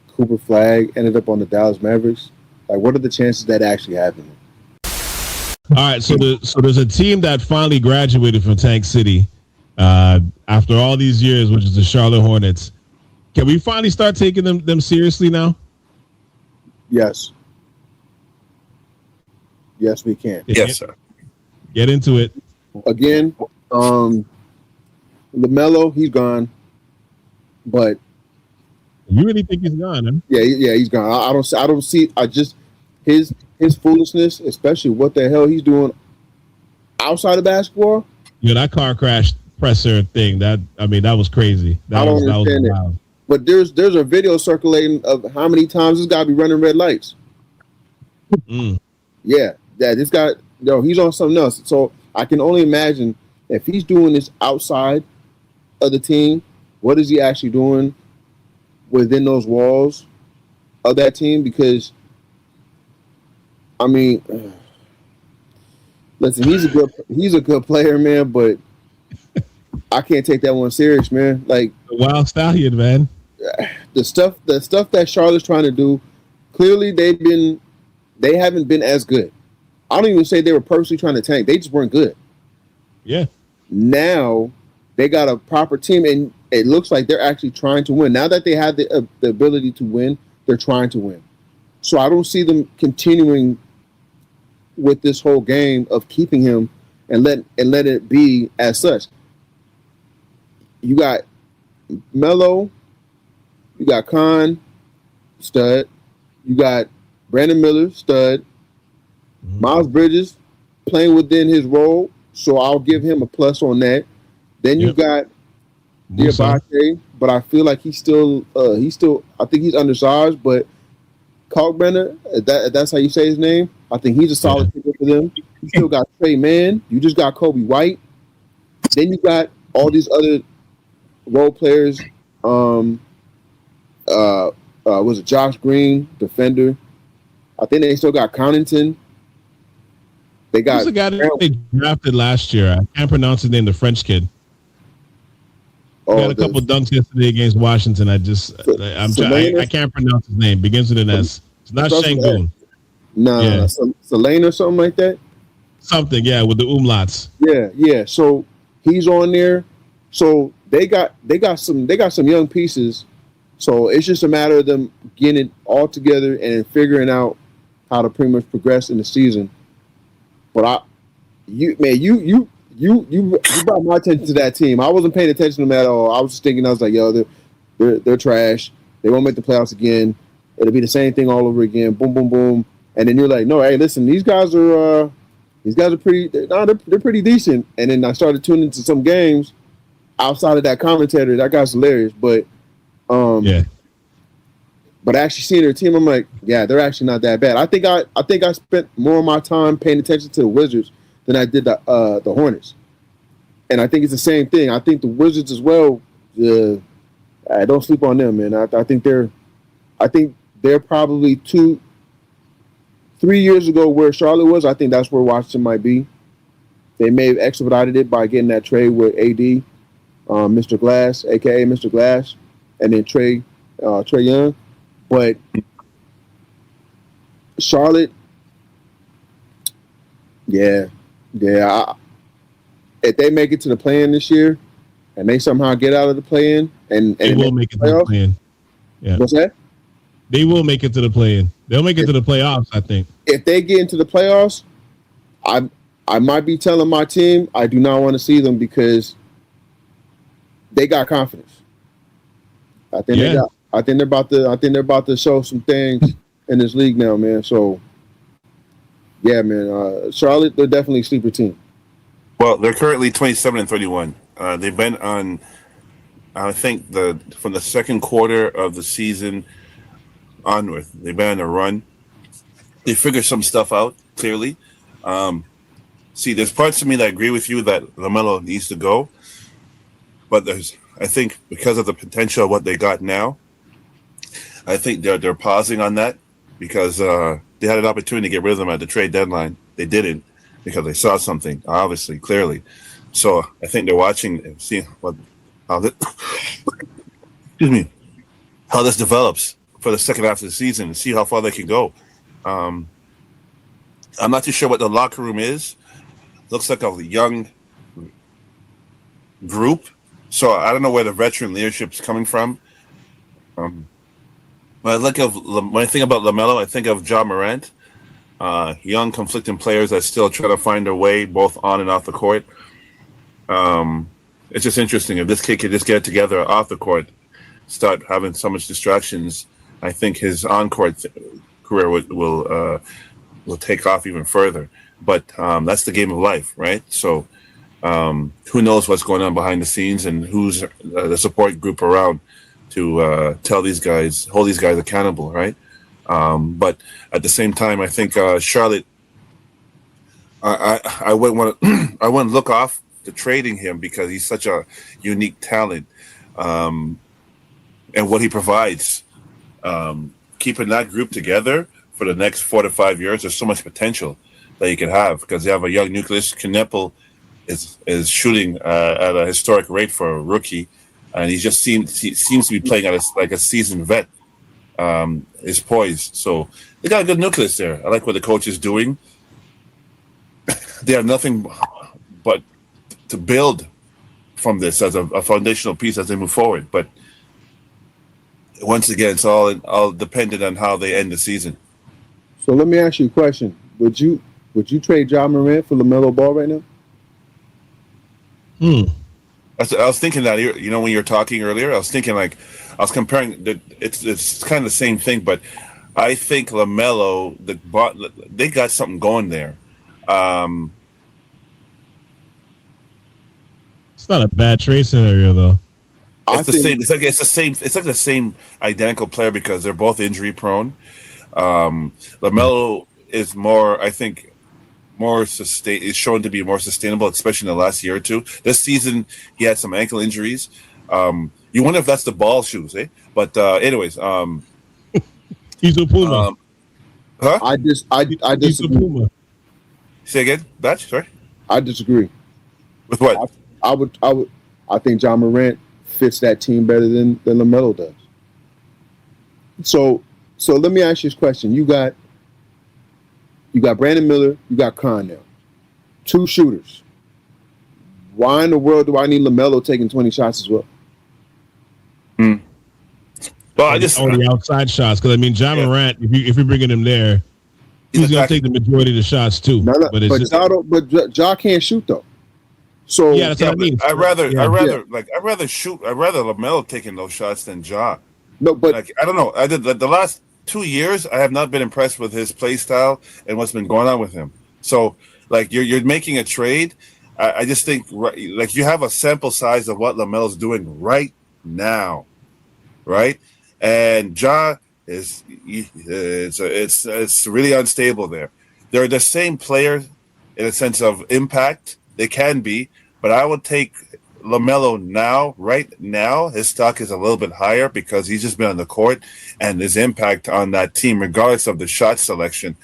Cooper Flag ended up on the Dallas Mavericks? Like, what are the chances that actually happened?
All right, so there's a team that finally graduated from Tank City after all these years, which is the Charlotte Hornets. Can we finally start taking them seriously now?
Yes. Yes, we can.
Yes, sir.
Get into it.
Again, LaMelo, he's gone. But
You really think he's gone, huh?
yeah, he's gone. I don't see. I just his foolishness, especially what the hell he's doing outside of basketball.
You know, that car crash presser thing, that was crazy.
I don't understand it.
Wild.
But there's a video circulating of how many times this guy be running red lights. Yeah, this guy, he's on something else. So I can only imagine if he's doing this outside of the team, what is he actually doing within those walls of that team? Because, I mean, listen, he's a good player, man, but I can't take that one serious, man. Like,
The wild stallion, man.
the stuff that Charlotte's trying to do, clearly they haven't been as good. I don't even say they were purposely trying to tank. They just weren't good.
Yeah.
Now they got a proper team, and it looks like they're actually trying to win. Now that they have the ability to win, they're trying to win. So I don't see them continuing with this whole game of keeping him and let it be as such. You got Melo, you got Khan, stud. You got Brandon Miller, stud. Miles Bridges playing within his role, so I'll give him a plus on that. Then you got Diabate, but I feel like he's still I think he's undersized, but Kalkbrenner, that's how you say his name. I think he's a solid pick for them. You still got Trey Mann. You just got Kobe White. Then you got all these other role players. Was it Josh Green, defender? I think they still got Connaughton. They got
Who's the guy that they drafted last year? I can't pronounce his name. The French kid. He had a couple dunks yesterday against Washington. I can't pronounce his name. Begins with an S. It's not Şengün.
No, Selene or something like that.
Something, yeah, with the umlauts.
Yeah. So he's on there. So they got some young pieces. So it's just a matter of them getting it all together and figuring out how to pretty much progress in the season. But you brought my attention to that team. I wasn't paying attention to them at all. I was just thinking, I was like, yo, they're trash. They won't make the playoffs again. It'll be the same thing all over again. Boom, boom, boom. And then you're like, no, hey, listen, these guys are pretty. They're pretty decent. And then I started tuning into some games outside of that commentator. That guy's hilarious, but. But actually seeing their team, I'm like, yeah, they're actually not that bad. I think I spent more of my time paying attention to the Wizards than I did the Hornets, and I think it's the same thing. I think the Wizards as well. Don't sleep on them, man. I think they're probably 2-3 years ago where Charlotte was. I think that's where Washington might be. They may have expedited it by getting that trade with AD, Mr. Glass, aka Mr. Glass. And then Trey Young. But Charlotte, if they make it to the play-in this year and they somehow get out of the play-in and
they will make it to the play-in. Yeah.
What's that?
They will make it to the play-in. They'll make it to the playoffs, I think.
If they get into the playoffs, I might be telling my team I do not want to see them because they got confidence. I think they're about to show some things in this league now, man. So, yeah, man. Charlotte, they're definitely a sleeper team.
Well, they're currently 27-31. They've been on, I think, from the second quarter of the season onward. They've been on a run. They figured some stuff out clearly. See, there's parts of me that agree with you that LaMelo needs to go, but I think because of the potential of what they got now, I think they're pausing on that because they had an opportunity to get rid of them at the trade deadline. They didn't because they saw something, obviously, clearly. So I think they're watching and seeing how this, excuse me, how this develops for the second half of the season and see how far they can go. I'm not too sure what the locker room is. Looks like a young group. So I don't know where the veteran leadership is coming from. When I think about LaMelo, I think of Ja Morant. Young, conflicting players that still try to find their way both on and off the court. It's just interesting. If this kid could just get it together off the court, start having so much distractions, I think his on-court career will take off even further. But that's the game of life, right? So who knows what's going on behind the scenes and who's the support group around to hold these guys accountable, right? But at the same time, I think Charlotte, I wouldn't want to I wouldn't look off to trading him because he's such a unique talent and what he provides. Keeping that group together for the next 4 to 5 years, there's so much potential that you can have because you have a young nucleus. Kneppel is shooting at a historic rate for a rookie, and he seems to be playing at like a seasoned vet. Is poised, so they got a good nucleus there. I like what the coach is doing. They have nothing but to build from this as a foundational piece as they move forward. But once again, it's all dependent on how they end the season.
So let me ask you a question: Would you trade Ja Morant for LaMelo Ball right now?
I was thinking that, when you were talking earlier, I was thinking I was comparing that it's kind of the same thing, but I think LaMelo, they got something going there.
It's not a bad trade scenario though.
It's the same identical player because they're both injury prone. LaMelo is is shown to be more sustainable, especially in the last year or two. This season, he had some ankle injuries. You wonder if that's the ball shoes, eh? But anyways,
he's a Puma.
Huh?
I disagree.
Puma.
Say again, Batch. Sorry.
I disagree.
With what?
I think Ja Morant fits that team better than LaMelo does. So let me ask you this question: You got Brandon Miller, you got Khan now, 2 shooters. Why in the world do I need LaMelo taking 20 shots as well?
Well, I just
on the outside shots because Ja Morant, if you're bringing him there, he's going to take the majority of the shots too.
But Ja can't shoot though. So
yeah, that's what I mean.
I'd rather LaMelo taking those shots than Ja.
No, but
I don't know. I did the last 2 years. I have not been impressed with his play style and what's been going on with him. So you're making a trade. I just think you have a sample size of what LaMelo's doing right now, right? And Ja it's really unstable there. They're the same player in a sense of impact. They can be, but I would take LaMelo now. Right now, his stock is a little bit higher because he's just been on the court and his impact on that team, regardless of the shot selection,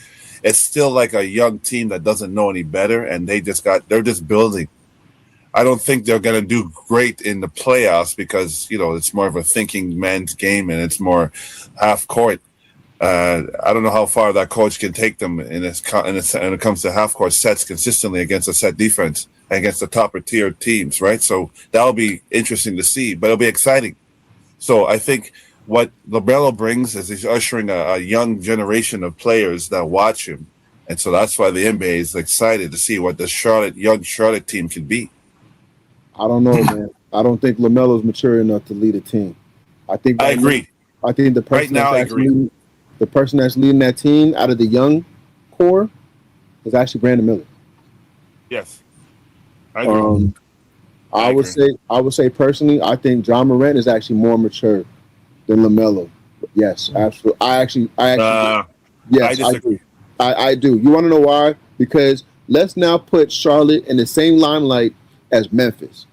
it's still like a young team that doesn't know any better, and they're just building. I don't think they're going to do great in the playoffs because it's more of a thinking man's game and it's more half court. I don't know how far that coach can take them when it comes to half court sets consistently against a set defense and against the topper tier teams, right? So that'll be interesting to see, but it'll be exciting. So I think what LaMelo brings is he's ushering a young generation of players that watch him, and so that's why the NBA is excited to see what the young Charlotte team can be.
I don't know, man. I don't think LaMelo's mature enough to lead a team. I agree. I think the person the person that's leading that team out of the young core is actually Brandon Miller.
Yes, I agree.
I would say personally, I think Ja Morant is actually more mature than LaMelo. Yes, absolutely. I actually yes, I do. I do. You want to know why? Because let's now put Charlotte in the same limelight as Memphis.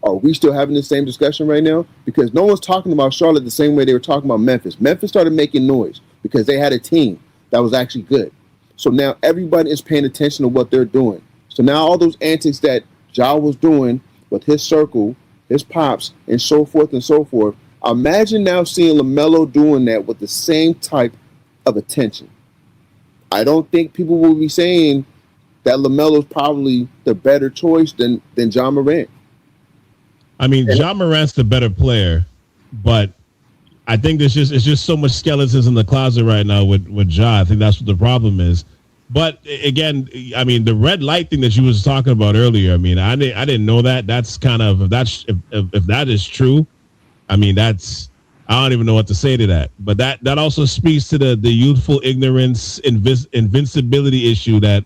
Are we still having the same discussion right now? Because no one's talking about Charlotte the same way they were talking about Memphis. Memphis started making noise because they had a team that was actually good. So now everybody is paying attention to what they're doing. So now all those antics that Ja was doing with his circle, his pops, and so forth and so forth, imagine now seeing LaMelo doing that with the same type of attention. I don't think people will be saying that LaMelo's probably the better choice than Ja Morant.
I mean, Ja Morant's the better player, but I think it's just so much skeletons in the closet right now with Ja. I think that's what the problem is. But again, I mean, the red light thing that you was talking about earlier. I mean, I didn't know that. That's kind of if that is true. I mean, I don't even know what to say to that. But that also speaks to the youthful ignorance, invincibility issue that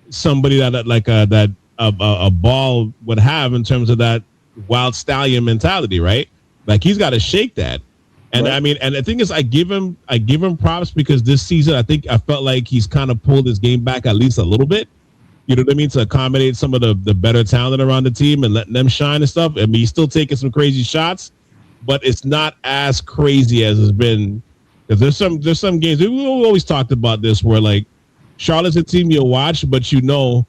somebody that a ball would have in terms of that wild stallion mentality, right? Like he's got to shake that. And right. I mean, and the thing is, I give him props because this season, I felt like he's kind of pulled his game back at least a little bit. You know what I mean? To accommodate some of the better talent around the team and letting them shine and stuff. I mean, he's still taking some crazy shots, but it's not as crazy as it's been. Because there's some games we always talked about this where like Charlotte's a team you'll watch, but you know,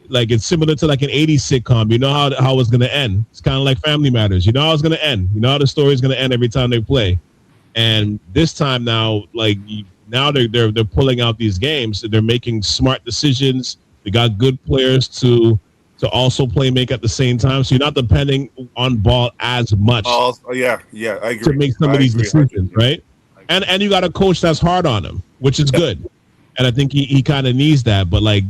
like it's similar to like an 80s sitcom. You know how it's going to end. It's kind of like Family Matters. You know how it's going to end. You know how the story is going to end every time they play. And this time now, like now they're pulling out these games. They're making smart decisions. They got good players to also make at the same time. So you're not depending on ball as much.
Yeah, I agree.
To make some of these decisions, right? And you got a coach that's hard on him, which is good. And I think he kind of needs that. But like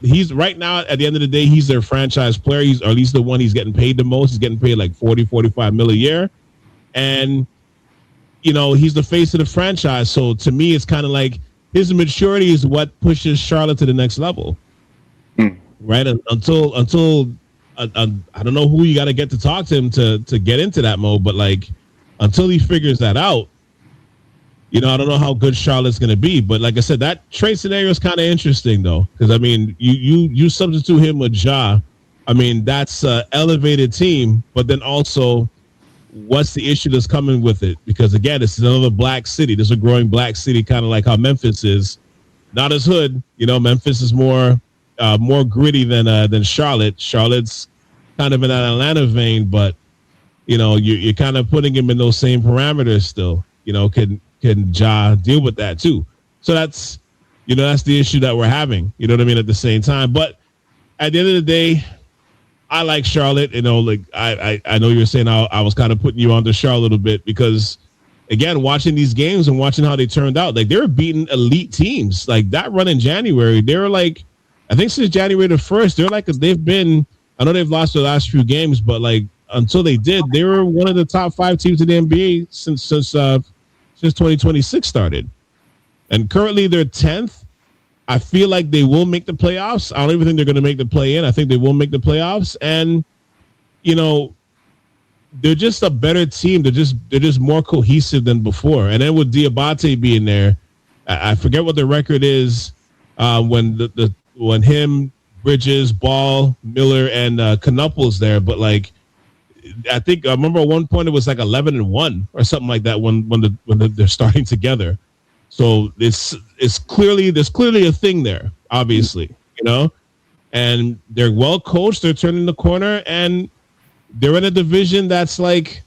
he's right now at the end of the day, he's their franchise player. He's or at least the one he's getting paid the most. He's getting paid like 40-45 mil a year. And you know, he's the face of the franchise. So to me, it's kind of like his maturity is what pushes Charlotte to the next level. Right? Until I don't know who you got to get to talk to him to get into that mode. But like until he figures that out, you know, I don't know how good Charlotte's going to be, but like I said, that trade scenario is kind of interesting, though, because I mean, you substitute him with Ja. I mean, that's an elevated team, but then also, what's the issue that's coming with it? Because again, it's another black city. There's a growing black city, kind of like how Memphis is. Not as hood, you know. Memphis is more gritty than Charlotte. Charlotte's kind of in that Atlanta vein, but you know, you're kind of putting him in those same parameters still. You know, can Ja deal with that too? So that's the issue that we're having. You know what I mean? At the same time, but at the end of the day, I like Charlotte. You know, like I know you're saying I was kind of putting you onto Charlotte a little bit because, again, watching these games and watching how they turned out, like they were beating elite teams. Like that run in January, they were like, I think since January the 1st, they're like they've been. I know they've lost the last few games, but like until they did, they were one of the top 5 teams in the NBA since 2026 started, and currently they're 10th. I feel like they will make the playoffs. I don't even think they're going to make the play-in. I think they will make the playoffs, and you know, they're just a better team. They're just more cohesive than before. And then with Diabate being there, I forget what the record is when him, Bridges, Ball, Miller, and Knupple's there, but like. I remember at one point it was like 11-1 or something like that when they're starting together. So there's clearly a thing there, obviously, you know, and they're well coached. They're turning the corner, and they're in a division that's like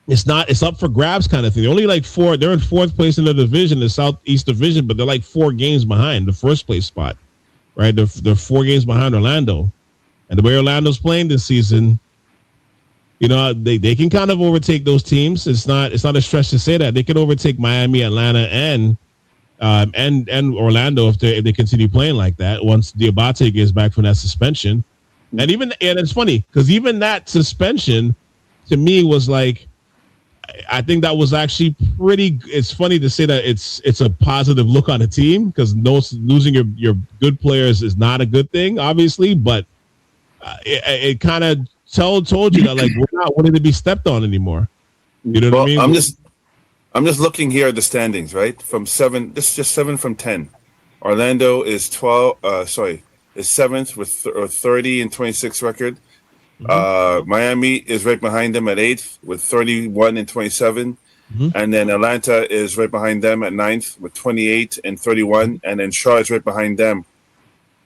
it's up for grabs kind of thing. They're only like 4. They're in 4th place in the division, the Southeast Division, but they're like 4 games behind the first place spot, right? They're 4 games behind Orlando, and the way Orlando's playing this season. You know, they can kind of overtake those teams. It's not a stretch to say that they can overtake Miami, Atlanta, and Orlando if they continue playing like that. Once Diabate gets back from that suspension, and it's funny because even that suspension to me was like, I think that was actually pretty. It's funny to say that it's a positive look on the team because losing your good players is not a good thing, obviously, but it kind of. Told you that like we're not wanting to be stepped on anymore. You know what I mean?
I'm just looking here at the standings, right? From 7, this is just 7 from 10. Orlando is 7th with a 30 and 26 record. Miami is right behind them at 8th with 31 and 27. And then Atlanta is right behind them at 9th with 28 and 31. And then Charlotte's right behind them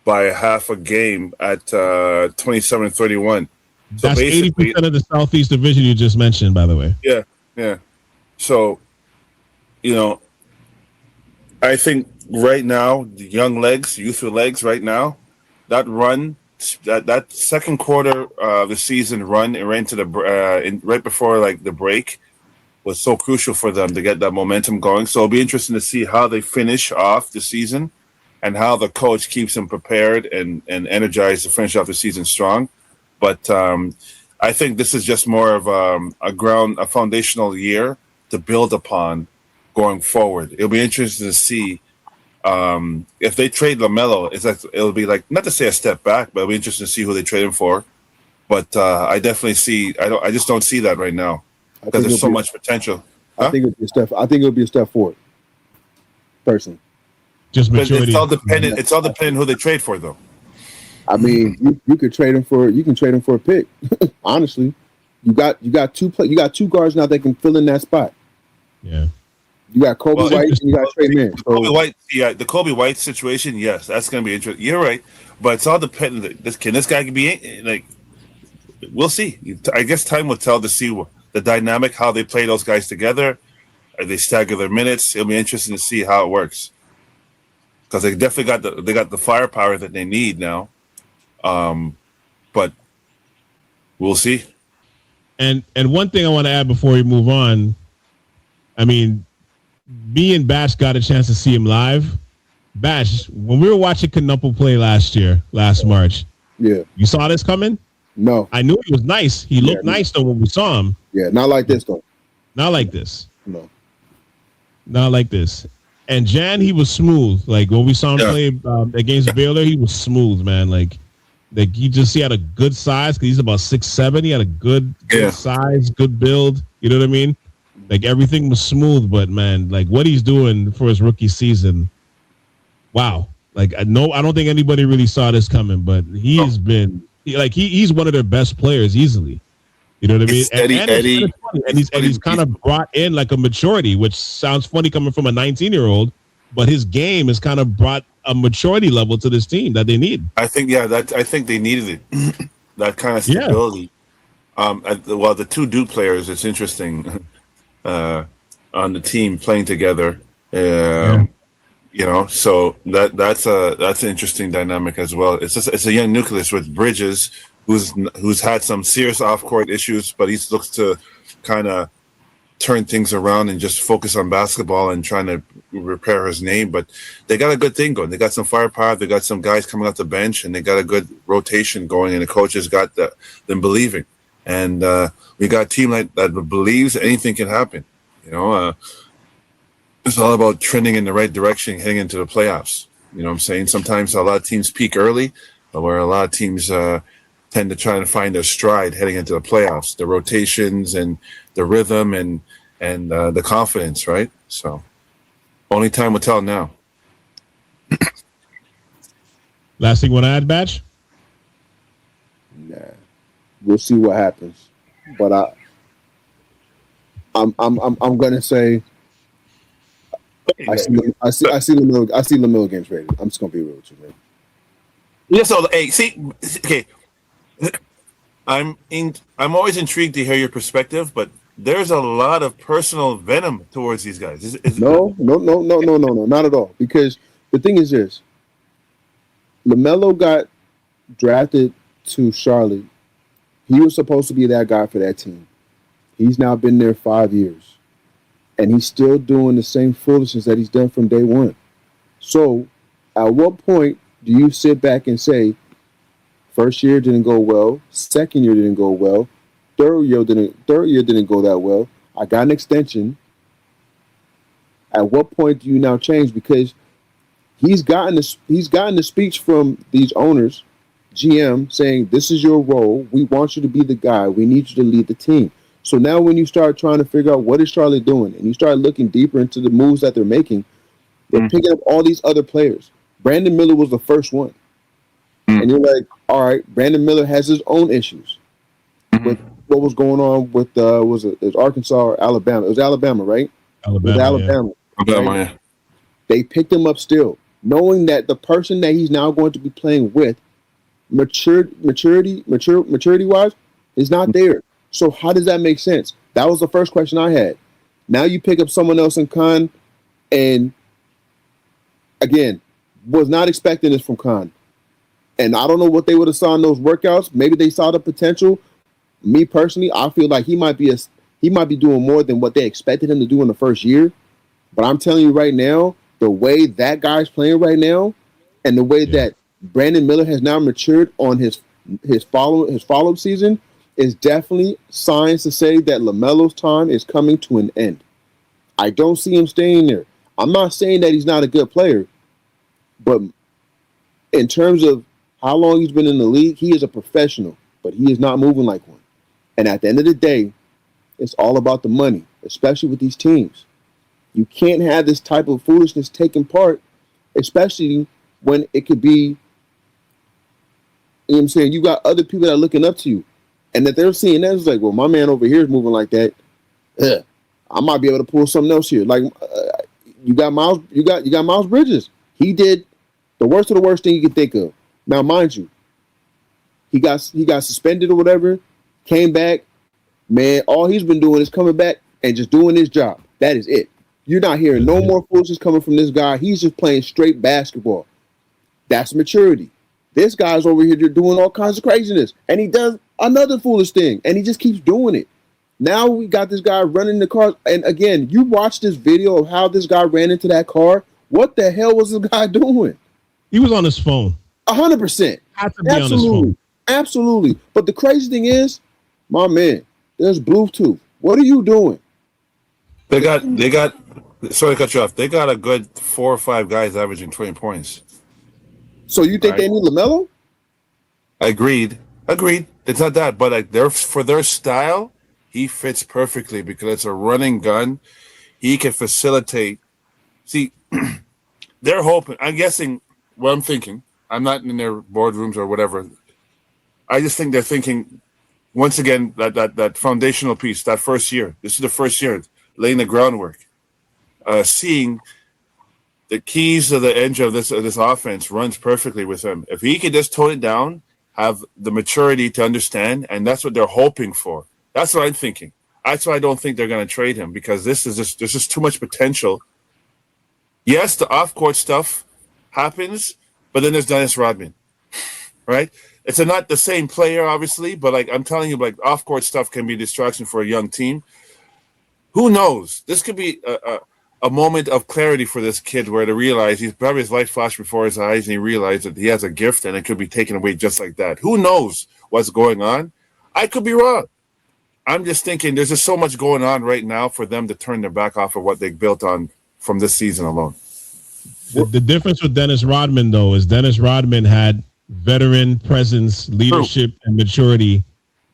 by half a game at 27 and 31. So
that's 80% of the Southeast Division you just mentioned, by the way.
Yeah. So, I think right now, the young legs, youthful legs right now, that run, that second quarter of the season run right into the right before like the break was so crucial for them to get that momentum going. So it'll be interesting to see how they finish off the season and how the coach keeps them prepared and energized to finish off the season strong. But I think this is just more of a foundational year to build upon going forward. It'll be interesting to see if they trade LaMelo. It'll be like, not to say a step back, but it'll be interesting to see who they trade him for. But I definitely see. I just don't see that right now because there's so much potential. Huh?
I think it'll be a step forward. Personally,
just maturity.
It's all dependent. It's all dependent who they trade for, though.
I mean, you could trade him for a pick. Honestly, you got two guards now that can fill in that spot.
Yeah.
You got Kobe White and you got Trey Mann.
The Kobe White situation, yes, that's going to be interesting. You're right, but it's all dependent. This guy can be like? We'll see. I guess time will tell to see the dynamic, how they play those guys together. Are they stagger their minutes? It'll be interesting to see how it works because they definitely got the firepower that they need now. But we'll see.
And one thing I want to add before we move on, I mean, me and Batch got a chance to see him live. Batch, when we were watching Knuppel play last March,
yeah,
you saw this coming?
No.
I knew he was nice. He looked nice though when we saw him.
Yeah, not like this though.
Not like this.
No.
Not like this. And Jan, he was smooth. Like when we saw him play against Baylor, he was smooth, man. Like he had a good size because he's about 6'7". He had a good size, good build. You know what I mean? Like everything was smooth, but man, like what he's doing for his rookie season, wow. Like I don't think anybody really saw this coming, but he's been he's one of their best players easily. You know what I mean? And he's kind of brought in like a maturity, which sounds funny coming from a 19-year-old, but his game has kind of brought a maturity level to this team that they need.
I think they needed it. That kind of stability. The two Duke players, it's interesting on the team playing together. So that's an interesting dynamic as well. It's a young nucleus with Bridges, who's had some serious off-court issues, but he looks to kind of turn things around and just focus on basketball and trying to repair his name. But they got a good thing going. They got some firepower. They got some guys coming off the bench, and they got a good rotation going. And the coaches got them believing. And we got a team that believes anything can happen. It's all about trending in the right direction, heading into the playoffs. You know what I'm saying? Sometimes a lot of teams peak early, where a lot of teams tend to try and find their stride heading into the playoffs, the rotations and the rhythm and the confidence, right? So only time will tell now.
Last thing you want to add, Batch?
Nah. We'll see what happens. But I'm gonna say I see LaMelo against Raiders. I'm just gonna be real with you, man.
Yeah. So okay. I'm always intrigued to hear your perspective, but there's a lot of personal venom towards these guys.
No, not at all. Because the thing is this: LaMelo got drafted to Charlotte. He was supposed to be that guy for that team. He's now been there 5 years, and he's still doing the same foolishness that he's done from day one. So, at what point do you sit back and say, first year didn't go well, second year didn't go well, third year didn't go that well. I got an extension. At what point do you now change? Because he's gotten the speech from these owners, GM, saying this is your role. We want you to be the guy. We need you to lead the team. So now when you start trying to figure out what is Charlotte doing, and you start looking deeper into the moves that they're making, they're picking up all these other players. Brandon Miller was the first one. And you're like, all right, Brandon Miller has his own issues. with what was going on with it was Arkansas or Alabama? It was Alabama, right?
Alabama.
It was Alabama.
Alabama,
Right?
yeah.
They picked him up still, knowing that the person that he's now going to be playing with, maturity wise, is not there. So how does that make sense? That was the first question I had. Now you pick up someone else in Khan, and again, was not expecting this from Khan. And I don't know what they would have saw in those workouts. Maybe they saw the potential. Me personally, I feel like he might be doing more than what they expected him to do in the first year. But I'm telling you right now, the way that guy's playing right now, and the way that Brandon Miller has now matured on his follow-up season, is definitely signs to say that LaMelo's time is coming to an end. I don't see him staying there. I'm not saying that he's not a good player, but in terms of how long he's been in the league, he is a professional, but he is not moving like one. And at the end of the day, it's all about the money, especially with these teams. You can't have this type of foolishness taking part, especially when it could be, you know what I'm saying, you got other people that are looking up to you. And that they're seeing that, it's like, well, my man over here is moving like that. I might be able to pull something else here. Like you got Miles Bridges. He did the worst of the worst thing you could think of. Now, mind you, he got suspended or whatever, came back. Man, all he's been doing is coming back and just doing his job. That is it. You're not hearing no more foolishness coming from this guy. He's just playing straight basketball. That's maturity. This guy's over here doing all kinds of craziness, and he does another foolish thing, and he just keeps doing it. Now we got this guy running the car, and again, you watch this video of how this guy ran into that car. What the hell was this guy doing?
He was on his phone.
100%.
Had to be on his phone.
Absolutely. But the crazy thing is, my man, there's Bluetooth. What are you doing?
They got. Sorry to cut you off. They got a good 4 or 5 guys averaging 20 points.
So you think they need LaMelo?
Agreed. It's not that, but like for their style, he fits perfectly because it's a running gun. He can facilitate. See, they're hoping. I'm guessing. What I'm thinking. I'm not in their boardrooms or whatever. I just think they're thinking. Once again, that foundational piece, that first year. This is the first year, laying the groundwork, seeing the keys to the edge of this offense runs perfectly with him. If he could just tone it down, have the maturity to understand, and that's what they're hoping for. That's what I'm thinking. That's why I don't think they're going to trade him, because there's just too much potential. Yes, the off-court stuff happens, but then there's Dennis Rodman, right? It's not the same player, obviously, but like I'm telling you, like off-court stuff can be a distraction for a young team. Who knows? This could be a moment of clarity for this kid, where to realize his light flashed before his eyes, and he realized that he has a gift, and it could be taken away just like that. Who knows what's going on? I could be wrong. I'm just thinking there's just so much going on right now for them to turn their back off of what they built on from this season alone.
The difference with Dennis Rodman, though, is Dennis Rodman had veteran presence, leadership, and maturity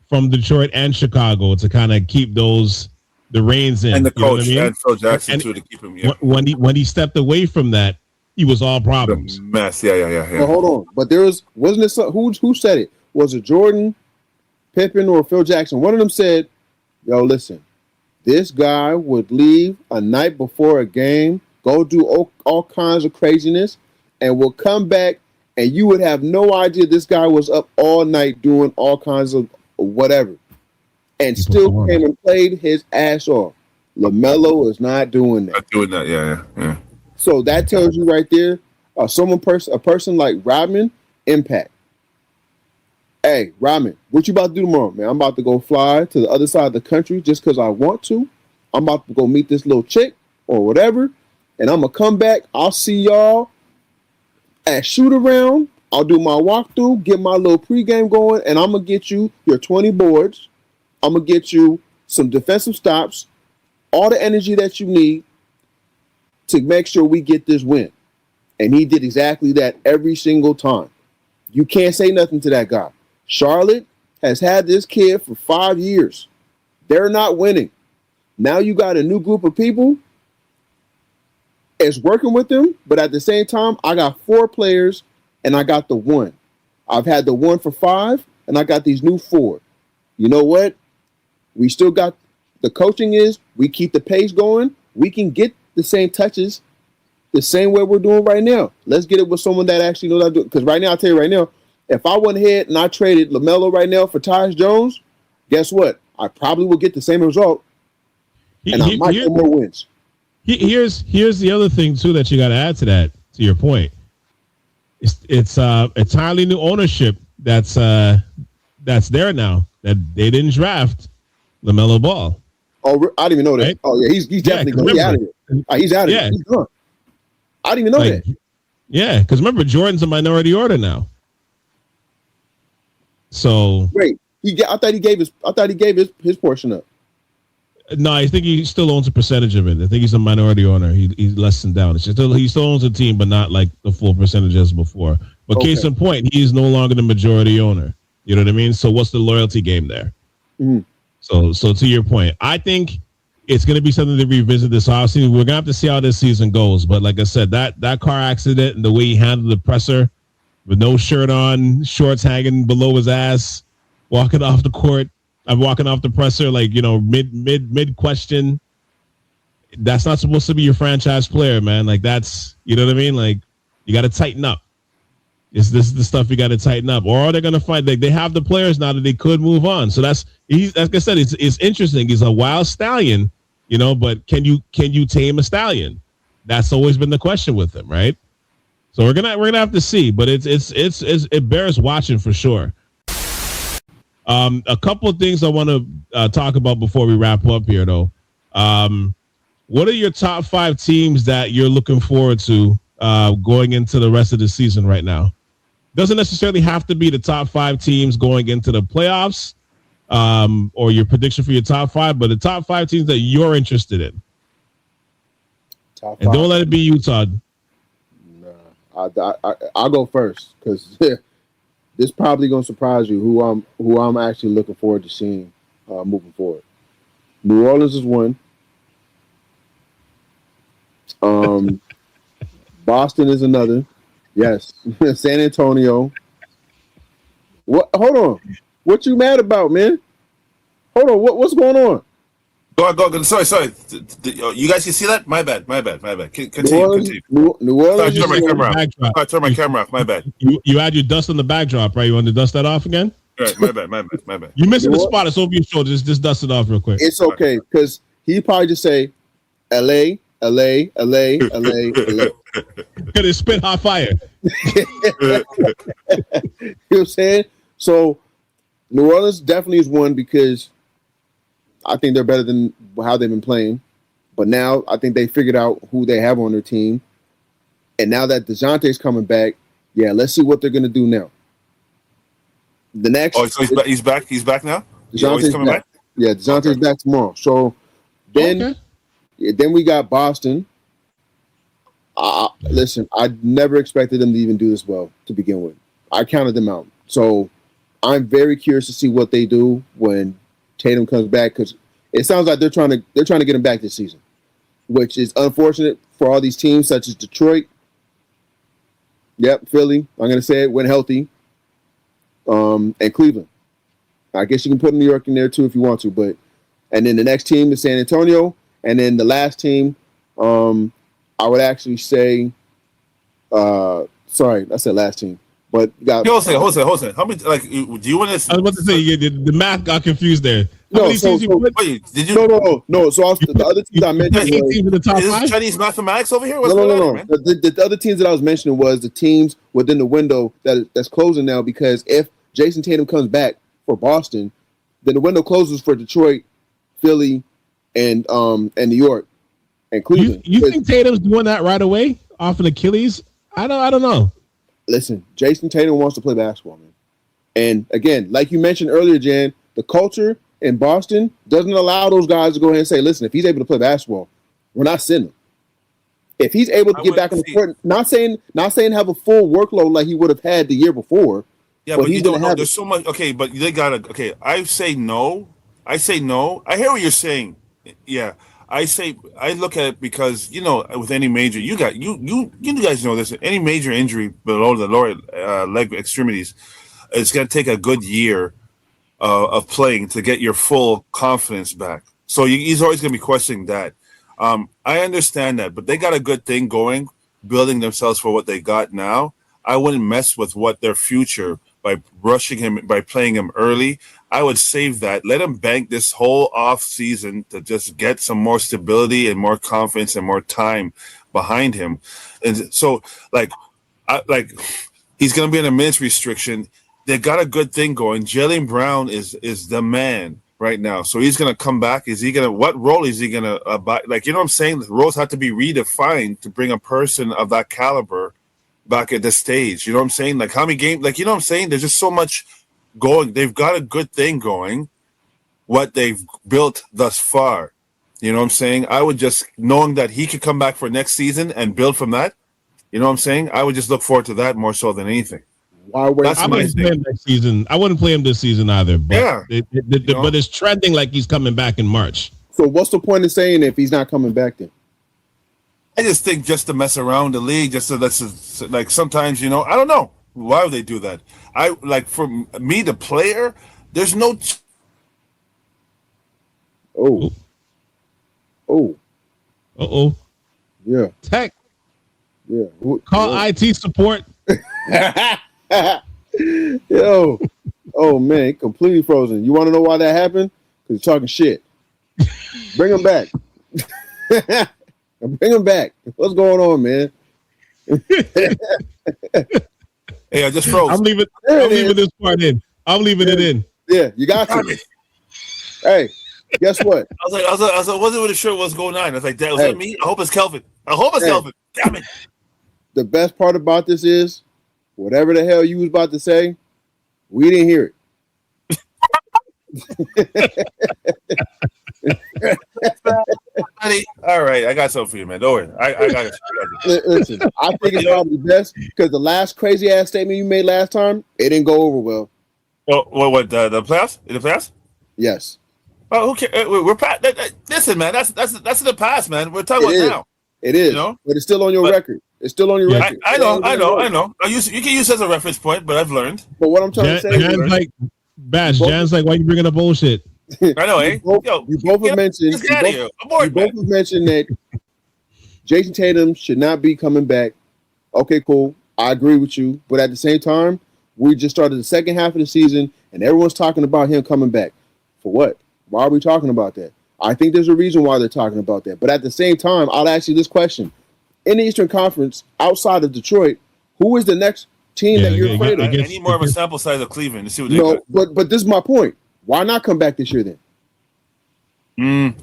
from Detroit and Chicago to kind of keep the reins in.
And the coach,
you know what I mean?
and Phil Jackson, too, to keep him. Yeah.
When he stepped away from that, he was all problems.
The mess. Yeah.
Well, hold on. But wasn't it who said it? Was it Jordan, Pippen, or Phil Jackson? One of them said, yo, listen, this guy would leave a night before a game, go do all kinds of craziness, and will come back, and you would have no idea this guy was up all night doing all kinds of whatever, and still came and played his ass off. LaMelo is not doing that.
Not doing that, yeah.
So that tells you right there, a person like Rodman, impact. Hey, Rodman, what you about to do tomorrow, man? I'm about to go fly to the other side of the country just because I want to. I'm about to go meet this little chick or whatever, and I'm going to come back. I'll see y'all at shoot around. I'll do my walkthrough, get my little pregame going, and I'm going to get you your 20 boards. I'm going to get you some defensive stops, all the energy that you need to make sure we get this win. And he did exactly that every single time. You can't say nothing to that guy. Charlotte has had this kid for 5 years. They're not winning. Now you got a new group of people. It's working with them, but at the same time, I got 4 players and I got the 1. I've had the 1 for 5, and I got these new 4. you know what? We still got the coaching is we keep the pace going. We can get the same touches the same way we're doing right now. Let's get it with someone that actually knows how to do it. Because right now, I'll tell you right now, if I went ahead and I traded LaMelo right now for Tyus Jones, guess what? I probably will get the same result, and I might get more wins.
Here's the other thing too that you got to add to that. To your point, it's entirely new ownership that's there now that they didn't draft LaMelo Ball.
Oh, I didn't even know that. Right? Oh yeah, he's definitely going out of here. He's out of here. He's gone. I didn't even know that.
Yeah, because remember, Jordan's a minority order now. So
great. I thought he gave his portion up.
No, I think he still owns a percentage of it. I think he's a minority owner. He's less than down. He still owns a team, but not like the full percentage as before. But case in point, he's no longer the majority owner. You know what I mean? So what's the loyalty game there?
Mm-hmm.
So to your point, I think it's going to be something to revisit this offseason. We're going to have to see how this season goes. But like I said, that car accident and the way he handled the presser with no shirt on, shorts hanging below his ass, walking off the court. I'm walking off the presser, like, you know, mid question. That's not supposed to be your franchise player, man. Like, that's, you know what I mean? Like, you got to tighten up. This is the stuff you got to tighten up. Or are they going to find, they have the players now that they could move on. So like I said, it's interesting. He's a wild stallion, you know, but can you tame a stallion? That's always been the question with him, right? So we're gonna have to see, but it bears watching for sure. A couple of things I want to talk about before we wrap up here, though. What are your top 5 teams that you're looking forward to going into the rest of the season right now? Doesn't necessarily have to be the top 5 teams going into the playoffs or your prediction for your top 5, but the top 5 teams that you're interested in.
Top 5.
And don't let it be Utah.
No, I'll go first because this probably gonna surprise you. Who I'm actually looking forward to seeing moving forward. New Orleans is one. Boston is another. Yes, San Antonio. What? Hold on. What you mad about, man? Hold on. What's going on?
Go. Sorry. You guys can see that? My bad. Continue.
New Orleans.
Turn my camera off. My bad.
You had your dust on the backdrop, right? You want to dust that off again?
All right, my bad.
You missing the spot. It's over your shoulder. Just dust it off real quick.
It's okay because he probably just say, LA.
Because it spit hot fire.
You know what I'm saying? So New Orleans definitely is one because I think they're better than how they've been playing. But now I think they figured out who they have on their team. And now that DeJounte's coming back, yeah, let's see what they're going to do now. The next...
Oh, so he's back? He's back now?
DeJounte's coming back? Yeah, DeJounte's back tomorrow. So then we got Boston. Listen, I never expected them to even do this well to begin with. I counted them out. So I'm very curious to see what they do when Tatum comes back because it sounds like they're trying to get him back this season, which is unfortunate for all these teams such as Detroit. Yep, Philly. I'm gonna say it when healthy, and Cleveland. I guess you can put New York in there too if you want to, but and then the next team is San Antonio, and then the last team, I would actually say, sorry, I said last team. But got
hold on. How many? Like, do you want to?
I was about to say the math got confused there.
Wait, did you?
No. So the other teams I mentioned
in the top
is
5?
this Chinese mathematics over here?
No. The other teams that I was mentioning was the teams within the window that's closing now because if Jason Tatum comes back for Boston, then the window closes for Detroit, Philly, and New York and Cleveland.
You think Tatum's doing that right away off an Achilles? I don't know.
Listen, Jason Tatum wants to play basketball, man. And again, like you mentioned earlier, Jan, the culture in Boston doesn't allow those guys to go ahead and say, listen, if he's able to play basketball, we're not sending him. If he's able to get back on the court, not saying have a full workload like he would have had the year before.
Yeah, but you don't know. There's so much. Okay, but they gotta. Okay, I say no. I hear what you're saying. Yeah, I look at it because with any major, you guys know this. Any major injury below the lower leg extremities, it's gonna take a good year of playing to get your full confidence back. So he's always going to be questioning that. I understand that, but they got a good thing going, building themselves for what they got now. I wouldn't mess with what their future by rushing him, by playing him early. I would save that. Let him bank this whole off season to just get some more stability and more confidence and more time behind him. And so, he's going to be in a minutes restriction. They got a good thing going. Jaylen Brown is the man right now. So he's going to come back. What role is he going to abide? Like, you know what I'm saying? The roles have to be redefined to bring a person of that caliber back at the stage. You know what I'm saying? Like, how many games? Like, you know what I'm saying? There's just so much going. They've got a good thing going, what they've built thus far. You know what I'm saying? I would just, knowing that he could come back for next season and build from that, you know what I'm saying? I would just look forward to that more so than anything.
I wouldn't play him next season. I wouldn't play him this season either. But but it's trending like he's coming back in March.
So what's the point of saying if he's not coming back then?
I just think just to mess around the league, just so that's like sometimes, you know, I don't know why would they do that. I like for me, the player, there's no.
Yeah.
Tech.
Yeah.
Call IT support.
Yo. Oh man, completely frozen. You want to know why that happened? Because you're talking shit. Bring him back. Bring him back. What's going on, man?
Hey, I just froze.
I'm leaving this part in. I'm leaving it in.
Yeah, you got to. Hey, guess what?
I was like, wasn't really sure what's going on. I was like, was that me? I hope it's Kelvin. Kelvin. Damn it.
The best part about this is, whatever the hell you was about to say, we didn't hear
it. All right, I got something for you, man. Don't worry. I got it.
Listen, I think it's probably best because the last crazy ass statement you made last time, it didn't go over well.
What the playoffs? In the playoffs?
Yes.
Oh, who cares? We're past. Listen, man, that's in the past, man. We're talking about now.
It is, you know? But it's still on your record. It's still on your record.
I know. You can use it as a reference point, but I've learned.
But what I'm trying to say
is, Jan's like, why you bringing up bullshit?
I know, eh?
You both have mentioned that Jason Tatum should not be coming back. Okay, cool. I agree with you. But at the same time, we just started the second half of the season, and everyone's talking about him coming back. For what? Why are we talking about that? I think there's a reason why they're talking about that. But at the same time, I'll ask you this question. In the Eastern Conference, outside of Detroit, who is the next team that you're afraid of?
I need more of a sample size of Cleveland to see what they got.
But this is my point. Why not come back this year then?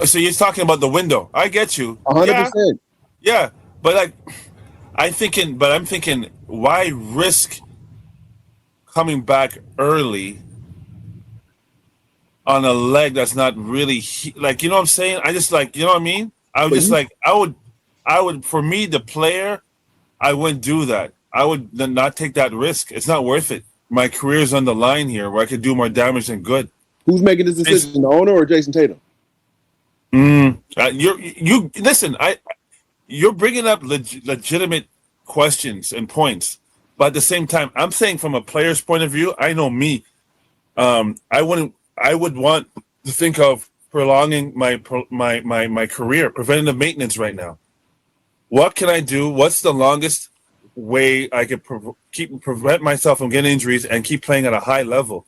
So you're talking about the window. I get you.
100%.
Yeah, but I'm thinking, why risk coming back early on a leg that's not really you know what I'm saying? I just you know what I mean? I would for me, the player, I wouldn't do that. I would not take that risk. It's not worth it. My career's on the line here where I could do more damage than good.
Who's making this decision, the owner or Jason Tatum?
Listen, you're bringing up legitimate questions and points, but at the same time, I'm saying from a player's point of view, I know me. I would want to think of prolonging my career, preventative maintenance right now. What can I do? What's the longest way I could prevent myself from getting injuries and keep playing at a high level?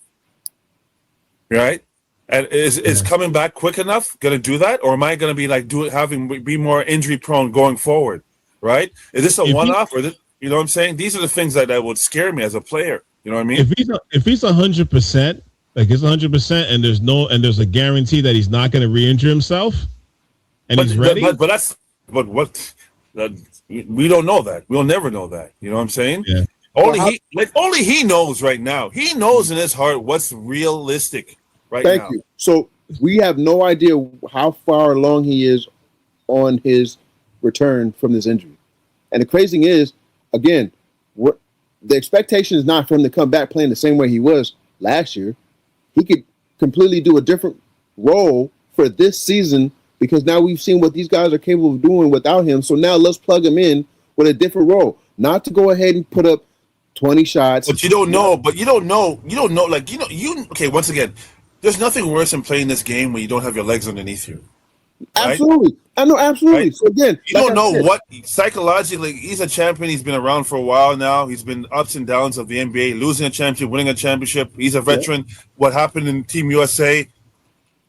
Right? And is coming back quick enough going to do that, or am I going to be be more injury prone going forward? Right? Is this a one-off, or you know what I'm saying? These are the things that would scare me as a player. You know what I mean?
If he's 100%, like it's 100%, and there's a guarantee that he's not going to re-injure himself, and he's ready.
But what? We don't know that. We'll never know that. You know what I'm saying?
Yeah.
Only he knows right now. He knows in his heart what's realistic right now.
Thank you. So we have no idea how far along he is on his return from this injury. And the crazy thing is, again, the expectation is not for him to come back playing the same way he was last year. He could completely do a different role for this season because now we've seen what these guys are capable of doing without him. So now let's plug him in with a different role. Not to go ahead and put up 20 shots.
But you don't know. But you don't know. You don't know. Like Okay. Once again, there's nothing worse than playing this game when you don't have your legs underneath you. Right?
Absolutely, I know. Absolutely.
Right?
So again,
you don't know what psychologically. He's a champion. He's been around for a while now. He's been ups and downs of the NBA, losing a championship, winning a championship. He's a veteran. Yeah. What happened in Team USA?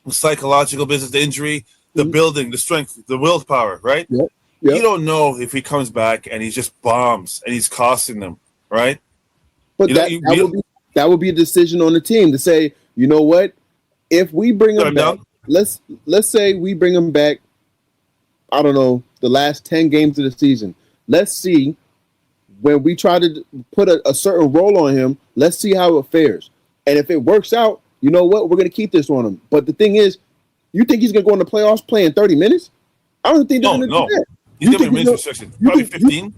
Psychological business, the injury, the building, the strength, the willpower. Right.
Yep.
You don't know if he comes back and he just bombs and he's costing them. Right.
But that would be a decision on the team to say, you know what, if we bring him back. Let's say we bring him back, I don't know, the last 10 games of the season. Let's see when we try to put a certain role on him, let's see how it fares. And if it works out, you know what? We're going to keep this on him. But the thing is, you think he's going to go in the playoffs playing 30 minutes? I don't think they're going to do that.
He's going to be minutes restriction. Probably 15.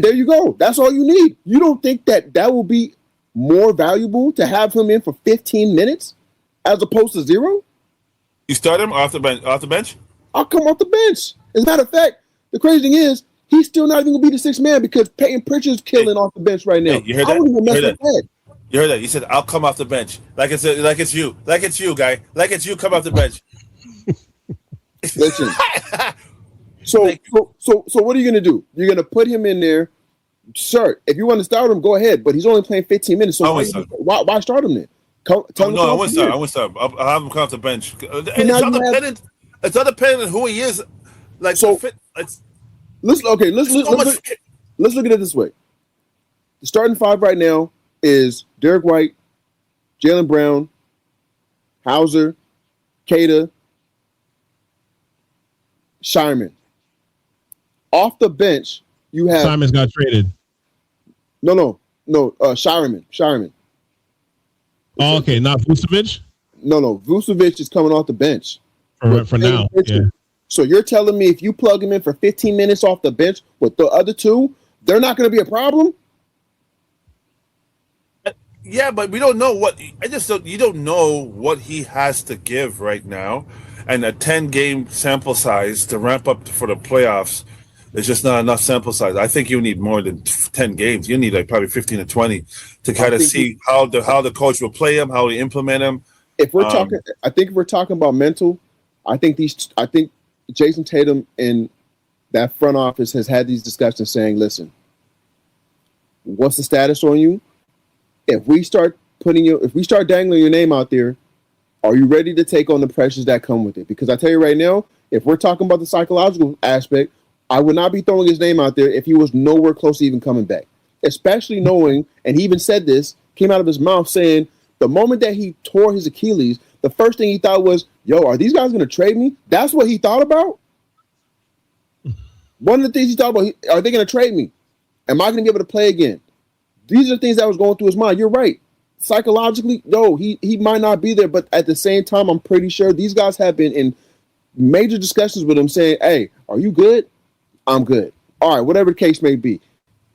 There you go. That's all you need. You don't think that will be more valuable to have him in for 15 minutes as opposed to 0?
You start him off the bench?
I'll come off the bench. As a matter of fact, the crazy thing is, he's still not even going to be the sixth man because Peyton Pritchard's killing off the bench right now.
Hey, you heard that?
I wouldn't even mess with that.
You heard that? He said, "I'll come off the bench." Like it's you, guy. Like it's you. Come off the bench.
Listen. So what are you going to do? You're going to put him in there, sir. If you want to start him, go ahead. But he's only playing 15 minutes. So why start him then?
I won't start. I'll have him come off the bench. It's not dependent on who he is. Like so, let's look at it this way. The starting five right now is Derek White, Jaylen Brown, Hauser, Keita, Shyman. Off the bench, you have
Simon's got traded.
No. Shyman.
Oh, okay, not Vucevic?
No. Vucevic is coming off the bench.
For now, yeah.
So you're telling me if you plug him in for 15 minutes off the bench with the other two, they're not going to be a problem?
Yeah, but we don't know what you don't know what he has to give right now, and a 10-game sample size to ramp up for the playoffs is just not enough sample size. I think you need more than 10 games. You need like probably 15 to 20 to kind of see how the coach will play him, how he implement him.
If we're talking about mental, I think Jason Tatum and that front office has had these discussions saying, listen, what's the status on you? If we start dangling your name out there, are you ready to take on the pressures that come with it? Because I tell you right now, if we're talking about the psychological aspect, I would not be throwing his name out there if he was nowhere close to even coming back, especially knowing, and he even said this, came out of his mouth saying the moment that he tore his Achilles, the first thing he thought was, yo, are these guys going to trade me? That's what he thought about. One of the things he thought about, are they going to trade me? Am I going to be able to play again? These are the things that was going through his mind. You're right. Psychologically, no, he might not be there, but at the same time, I'm pretty sure these guys have been in major discussions with him saying, hey, are you good? I'm good. All right, whatever the case may be.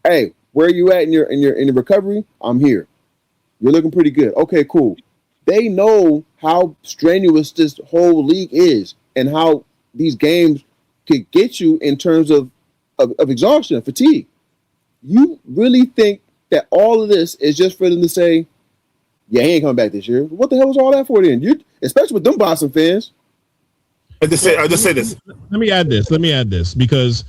Hey, where are you at in your recovery? I'm here. You're looking pretty good. Okay, cool. They know how strenuous this whole league is and how these games could get you in terms of exhaustion and fatigue. You really think that all of this is just for them to say, yeah, he ain't coming back this year? What the hell was all that for then? Especially with them Boston fans.
I just say this.
Let me add this because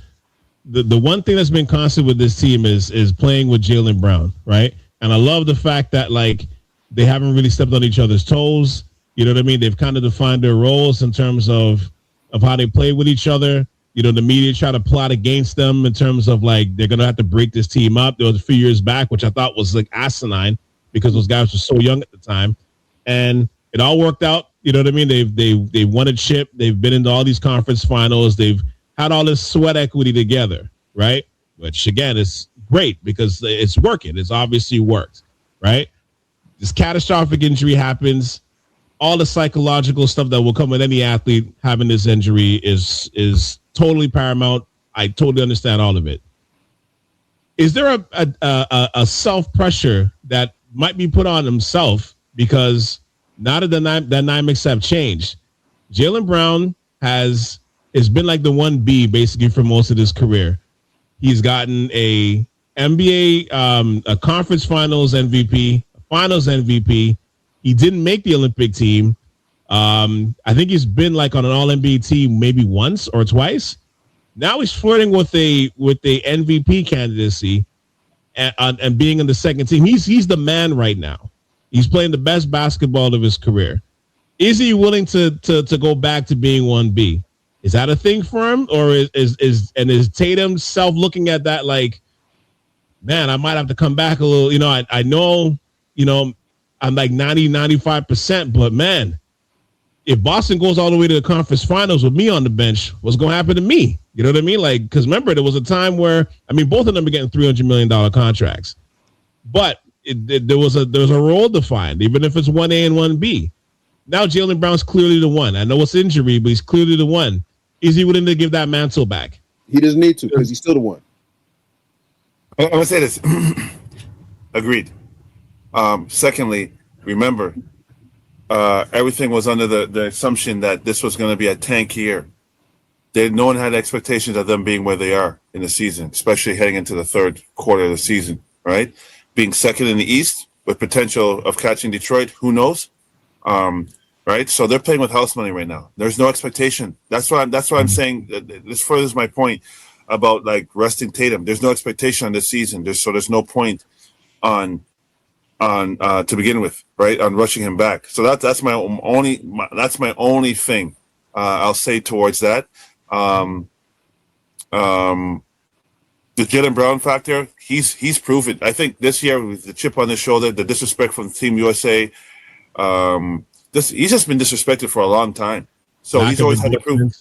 the one thing that's been constant with this team is playing with Jaylen Brown, right? And I love the fact that like they haven't really stepped on each other's toes. You know what I mean? They've kind of defined their roles in terms of how they play with each other. You know, the media try to plot against them in terms of like they're gonna have to break this team up. There was a few years back, which I thought was like asinine because those guys were so young at the time, and it all worked out. You know what I mean? They've won a chip. They've been into all these conference finals. They've had all this sweat equity together, right? Which again is great because it's working. It's obviously worked, right? This catastrophic injury happens. All the psychological stuff that will come with any athlete having this injury is totally paramount. I totally understand all of it. Is there a self pressure that might be put on himself because now that the dynamics have changed? Jaylen Brown has been like the 1B basically for most of his career. He's gotten a NBA, a conference finals MVP, finals MVP. He didn't make the Olympic team. I think he's been like on an All-NBA team maybe once or twice. Now he's flirting with a MVP candidacy and being in the second team. He's the man right now. He's playing the best basketball of his career. Is he willing to go back to being 1B? Is that a thing for him, or is Tatum self looking at that like, man, I might have to come back a little. I know, I'm like 95%, but man, if Boston goes all the way to the conference finals with me on the bench, what's going to happen to me? You know what I mean? Like, because remember, there was a time where, both of them are getting $300 million contracts, but there was a role defined, even if it's 1A and 1B. Now Jaylen Brown's clearly the one. I know it's injury, but he's clearly the one. Is he willing to give that mantle back?
He doesn't need to because he's still the one.
I'm going to say this. Agreed. Secondly, remember, everything was under the assumption that this was going to be a tank year. No one had expectations of them being where they are in the season, especially heading into the third quarter of the season, right? Being second in the East with potential of catching Detroit, who knows? Right? So they're playing with house money right now. There's no expectation. That's why I'm saying this furthers my point about like resting Tatum. There's no expectation on this season. There's no point on to begin with, right? On rushing him back. So that's my only thing I'll say towards that. The Jaylen Brown factor, he's proven. I think this year with the chip on his shoulder, the disrespect from Team USA, he's just been disrespected for a long time. So he's always had to prove.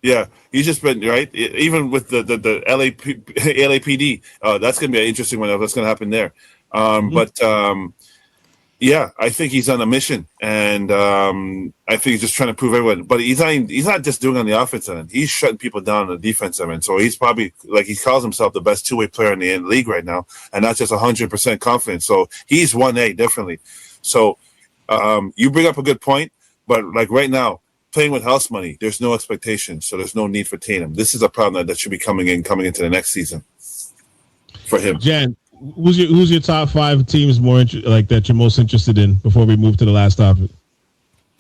Yeah, he's just been right. Even with the LAPD, that's going to be an interesting one. What's going to happen there? But yeah, I think he's on a mission, and I think he's just trying to prove everyone. But he's not just doing it on the offensive end. He's shutting people down on the defensive end. So he's probably, like, he calls himself the best two-way player in the league right now, and that's just 100% confidence. So he's 1A, definitely. So you bring up a good point, but like right now, playing with house money, there's no expectation, so there's no need for Tatum. This is a problem that should be coming into the next season for him.
Jan, who's your top 5 teams that you're most interested in before we move to the last topic?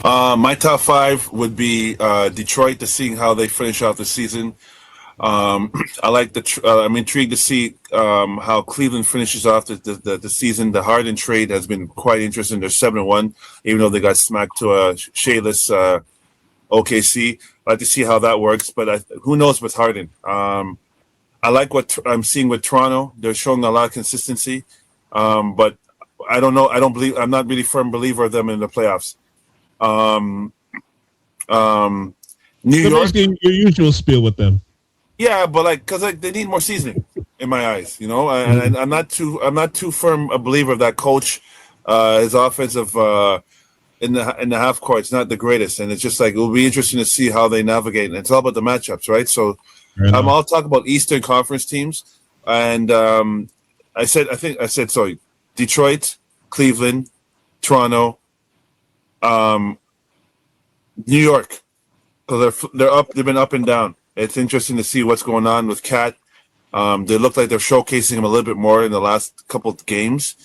My top 5 would be Detroit, to seeing how they finish out the season. I'm intrigued to see how Cleveland finishes off the season. The Harden trade has been quite interesting. They're 7-1, even though they got smacked to a shayless OKC. I'd like to see how that works, but who knows with Harden. I like what I'm seeing with Toronto. They're showing a lot of consistency, but I don't know. I'm not really a firm believer of them in the playoffs. New York,
your usual spiel with them.
Yeah, but because they need more seasoning in my eyes, and I'm not too firm a believer of that coach. His offensive in the half court is not the greatest, and it's just like it will be interesting to see how they navigate. And it's all about the matchups, right? So I'll talk about Eastern Conference teams, and I said Detroit, Cleveland, Toronto, New York, because they've been up and down. It's interesting to see what's going on with Cat. They look like they're showcasing him a little bit more in the last couple of games,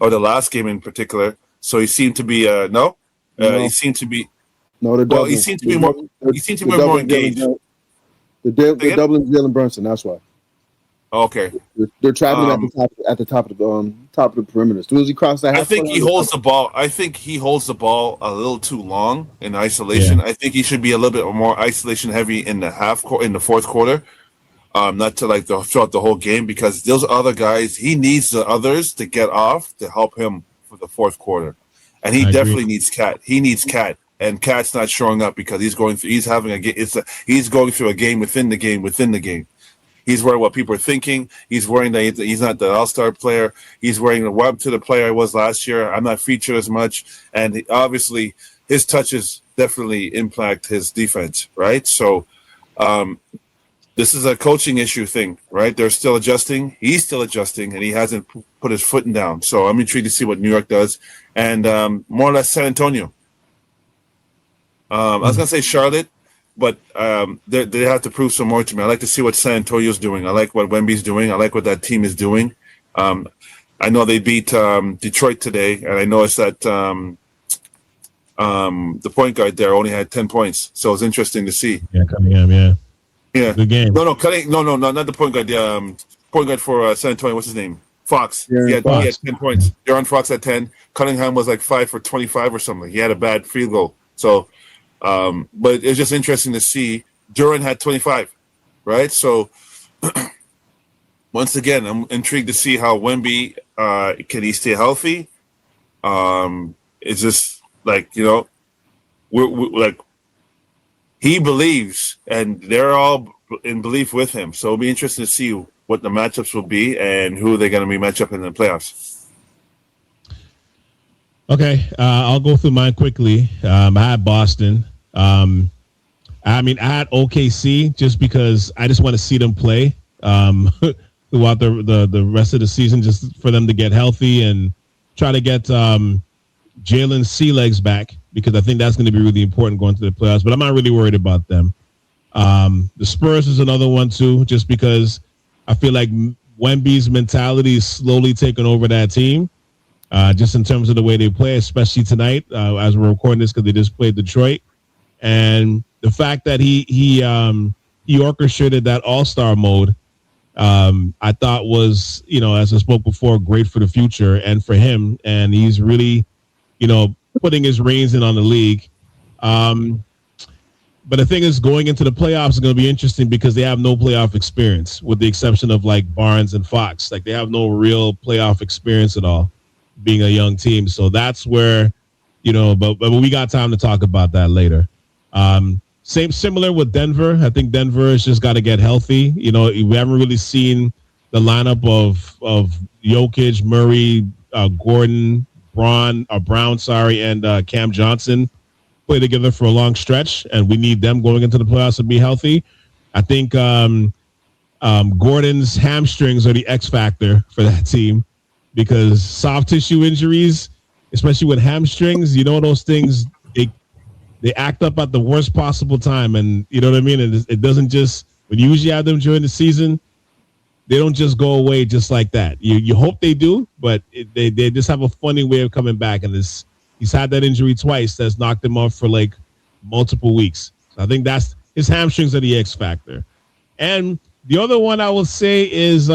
or the last game in particular. So he seemed to be he seemed to be he seemed to be more engaged.
They're doubling Jaylen Brunson. That's why.
Okay.
They're traveling at the top of the perimeter. As soon as he crosses that,
I think he holds the ball. I think he holds the ball a little too long in isolation. Yeah. I think he should be a little bit more isolation heavy in the fourth quarter, not to throughout the whole game, because those other guys, he needs the others to get off to help him for the fourth quarter, and he definitely needs Cat. He needs Cat, and Cat's not showing up because he's going through a game within the game within the game. He's worried what people are thinking. He's worrying that he's not the all-star player. He's worrying what happened to the player I was last year. I'm not featured as much. And obviously, his touches definitely impact his defense, right? So this is a coaching issue thing, right? They're still adjusting. He's still adjusting, and he hasn't put his foot down. So I'm intrigued to see what New York does. And more or less San Antonio. I was going to say Charlotte. but they have to prove some more to me. I like to see what San Antonio's doing. I like what Wemby's doing. I like what that team is doing. I know they beat Detroit today, and I noticed that the point guard there only had 10 points. So it's interesting to see.
Yeah, Cunningham, yeah.
Yeah.
Good game.
No, not the point guard. The point guard for San Antonio. What's his name? Fox. He had 10 points. De'Aaron Fox had 10. Cunningham was like 5 for 25 or something. He had a bad field goal. So, but it's just interesting to see. Duran had 25, right? So, once again, I'm intrigued to see how Wemby can he stay healthy. It's just like, you know, we're like he believes, and they're all in belief with him. So it'll be interesting to see what the matchups will be and who they're going to be matched up in the playoffs.
Okay, I'll go through mine quickly. I had Boston. I had OKC just because I just want to see them play throughout the rest of the season, just for them to get healthy and try to get Jalen's sea legs back, because I think that's going to be really important going to the playoffs. But I'm not really worried about them. The Spurs is another one too, just because I feel like Wemby's mentality is slowly taking over that team, just in terms of the way they play, especially tonight as we're recording this, because they just played Detroit. And the fact that he orchestrated that all-star mode, I thought was, you know, as I spoke before, great for the future and for him. And he's really, you know, putting his reins in on the league. But the thing is, going into the playoffs is going to be interesting because they have no playoff experience, with the exception of like Barnes and Fox. Like, they have no real playoff experience at all, being a young team. So that's where, you know, but we got time to talk about that later. Similar with Denver. I think Denver has just got to get healthy. You know, we haven't really seen the lineup of Jokic, Murray, Gordon, Brown, and Cam Johnson play together for a long stretch, and we need them going into the playoffs to be healthy. I think Gordon's hamstrings are the X factor for that team, because soft tissue injuries, especially with hamstrings, you know, those things, they act up at the worst possible time. And you know what I mean? And it doesn't just, when you usually have them during the season, they don't just go away just like that. You hope they do, but they just have a funny way of coming back. And he's had that injury twice that's knocked him off for like multiple weeks. So I think that's his hamstrings are the X factor. And the other one I will say is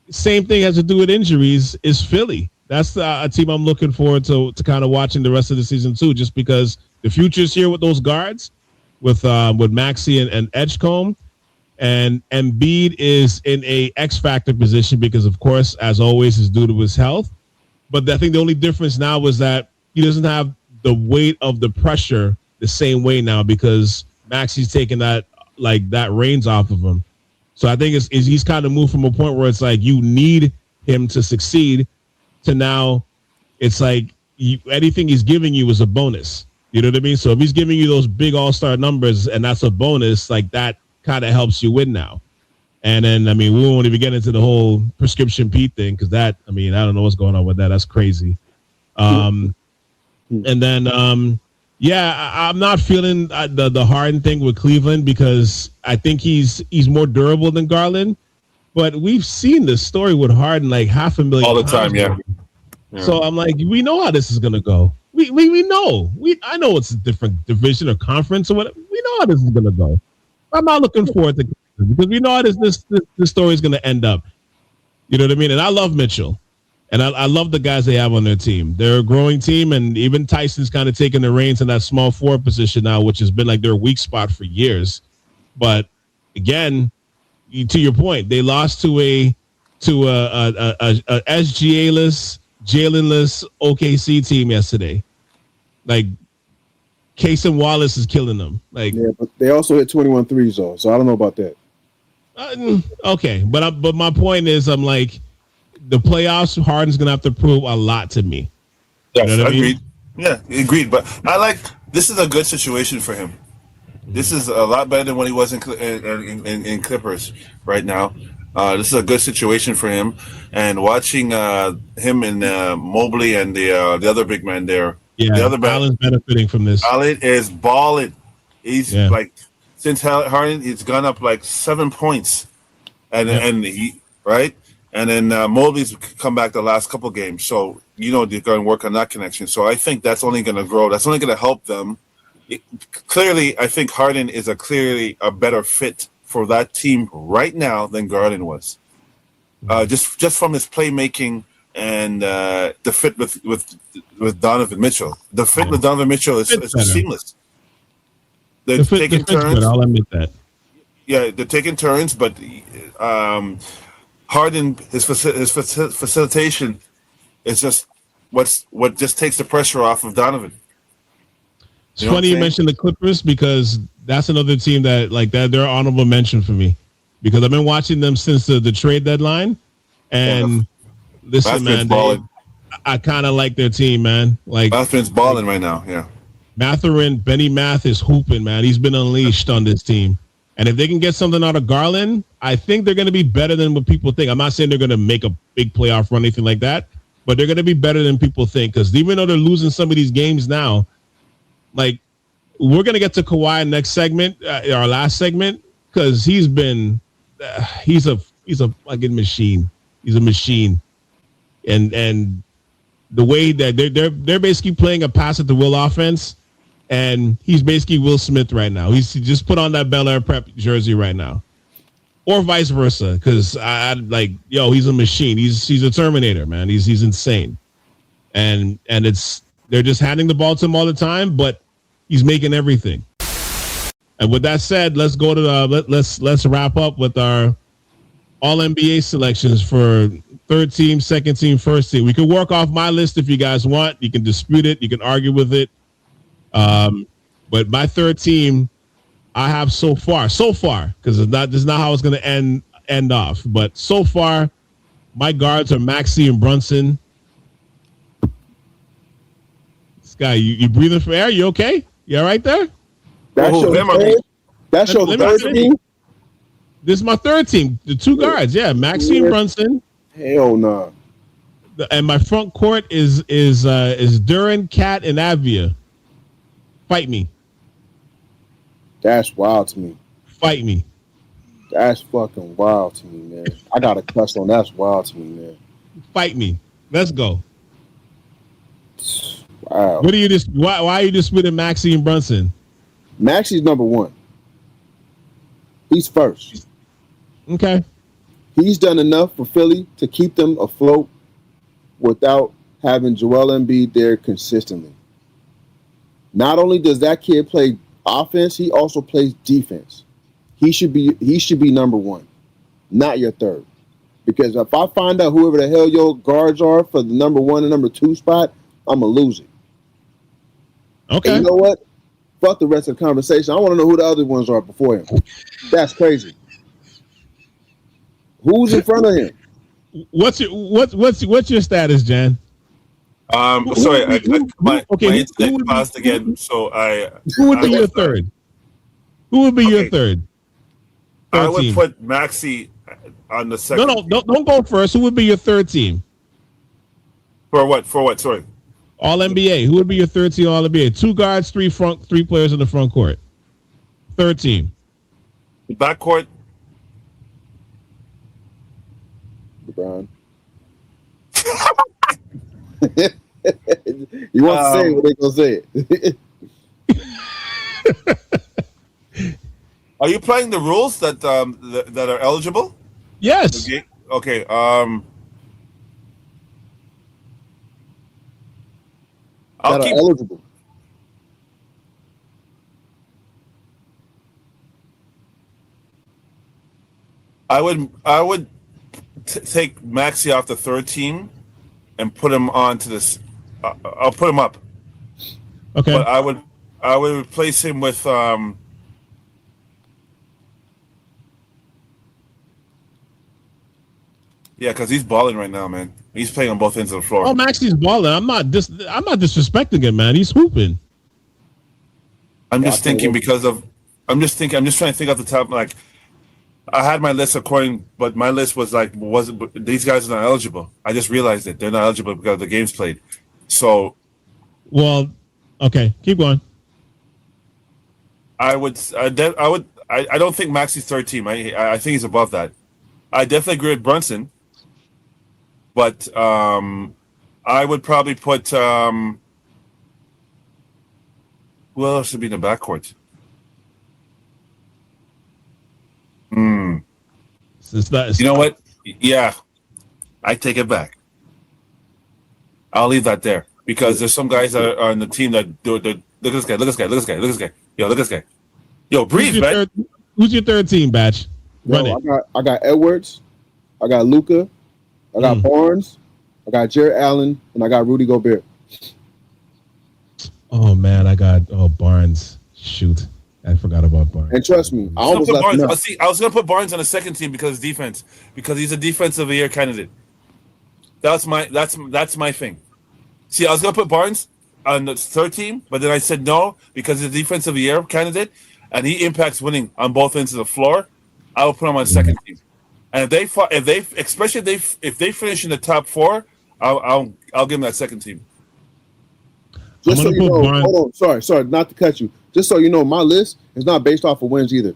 same thing has to do with injuries, is Philly. That's a team I'm looking forward to kind of watching the rest of the season too, just because the future's here with those guards, with Maxey and Edgecombe. And Embiid is in a X factor position because, of course, as always, is due to his health. But I think the only difference now is that he doesn't have the weight of the pressure the same way now, because Maxey's taking that reins off of him. So I think he's kind of moved from a point where it's like you need him to succeed to now it's like anything he's giving you is a bonus. You know what I mean? So if he's giving you those big all-star numbers and that's a bonus, like that kind of helps you win now. And then, I mean, we won't even get into the whole prescription Pete thing, because that, I mean, I don't know what's going on with that. That's crazy. And then, I'm not feeling the Harden thing with Cleveland, because I think he's more durable than Garland. But we've seen this story with Harden like 500,000
all the time, yeah.
So I'm like, we know how this is gonna go. We know. I know it's a different division or conference or whatever. We know how this is gonna go. I'm not looking forward to, because we know how this story is gonna end up. You know what I mean? And I love Mitchell. And I love the guys they have on their team. They're a growing team, and even Tyson's kind of taking the reins in that small forward position now, which has been like their weak spot for years. But again, to your point, they lost to a SGA-less, Jalen-less OKC team yesterday. Like, Case and Wallace is killing them. Like,
yeah, but they also hit 21 threes though, so I don't know about that.
Okay, but my point is, I'm like, the playoffs, Harden's gonna have to prove a lot to me.
Yes,
you know
agreed.
I mean?
Yeah, agreed. But this is a good situation for him. This is a lot better than what he was in Clippers right now. This is a good situation for him. And watching him and Mobley and the other big man there.
Yeah,
the other
Allen's benefiting from this.
Allen is balling. He's like since Harden, he's gone up like 7 points, and he right, and then Mobley's come back the last couple games. So they're going to work on that connection. So I think that's only going to grow. That's only going to help them. Clearly, I think Harden is clearly a better fit for that team right now than Garland was. Just from his playmaking and the fit with Donovan Mitchell. The fit with Donovan Mitchell is seamless. They're taking turns.
I'll admit that.
Yeah, they're taking turns, but Harden, his facilitation is just what just takes the pressure off of Donovan.
It's funny you mentioned the Clippers because that's another team that they're honorable mention for me because I've been watching them since the trade deadline, and listen, man, I kind of like their team, man.
Mathurin's balling right now, yeah.
Benny Math is hooping, man. He's been unleashed on this team, and if they can get something out of Garland, I think they're going to be better than what people think. I'm not saying they're going to make a big playoff run, anything like that, but they're going to be better than people think because even though they're losing some of these games now. We're going to get to Kawhi next segment, our last segment, because he's a fucking machine. He's a machine. And the way that they're basically playing a pass at the will offense, and he's basically Will Smith right now. He just put on that Bel Air Prep jersey right now. Or vice versa, because he's a machine. He's a Terminator, man. He's insane. And they're just handing the ball to him all the time, but he's making everything. And with that said, let's go to let's wrap up with our all NBA selections for third team, second team, first team. We can work off my list if you guys want. You can dispute it. You can argue with it. But my third team, I have so far, because this is not how it's going to end off. But so far, my guards are Maxey and Brunson. This guy, you breathing for air? You okay? You all right there?
That's your third team?
This is my third team. The two guards, Maxey and Brunson.
Hell no.
And my front court is Duran, Cat, and Avia. Fight me.
That's wild to me.
Fight me.
That's fucking wild to me, man. I got a cuss on. That's wild to me, man.
Fight me. Let's go.
Wow.
What are you just? Why are you disputing Maxey and Brunson?
Maxey's number one. He's first.
Okay.
He's done enough for Philly to keep them afloat without having Joel Embiid there consistently. Not only does that kid play offense, he also plays defense. He should be number one, not your third. Because if I find out whoever the hell your guards are for the number one and number two spot, I'm going to lose it.
Okay.
And you know what? Fuck the rest of the conversation. I want to know who the other ones are before him. That's crazy. Who's in front of him?
What's your status, Jan?
Sorry, my internet paused again. So
who would be your third? Who would be your third?
I would put Maxey on the second.
No, don't go first. Who would be your third team?
For what? Sorry.
All NBA. Who would be your third team? All NBA. Two guards, three players in the front court. Third team.
Backcourt.
LeBron. You want to say it, they gonna say it.
Are you playing the rules that that are eligible?
Yes.
Okay. I'll keep
eligible.
I would take Maxey off the third team and put him on to this. I'll put him up.
Okay.
But I would replace him with yeah, because he's balling right now, man. He's playing on both ends of the floor.
Oh, Maxey's balling. I'm not disrespecting him, man. He's hooping.
I'm just thinking I'm just trying to think off the top. Like, I had my list but my list was these guys are not eligible. I just realized it. They're not eligible because the game's played. So,
well, okay, keep going.
I would. I don't think Maxi's third team. I think he's above that. I definitely agree with Brunson, but I would probably put who else should be in the backcourt? You know what? Yeah, I take it back. I'll leave that there because there's some guys that are on the team that do. Look at this guy! Look at this guy! Look at this guy! Look at this guy! Yo, look at this guy! Yo, breathe, man.
Who's your third team, Batch? Run it.
I got Edwards, I got Luka, I got Barnes, I got Jared Allen, and I got Rudy Gobert.
Oh man, I got Barnes. Shoot, I forgot about Barnes.
And trust me, I almost left him out.
I was gonna put Barnes on the second team because defense, because he's a defensive of the year candidate. That's my thing. See, I was gonna put Barnes on the third team, but then I said no because he's a defensive of the year candidate, and he impacts winning on both ends of the floor. I will put him on the second team. And if they finish in the top four, I'll give them that second team.
Just so you know, hold on, sorry, not to cut you. Just so you know, my list is not based off of wins either.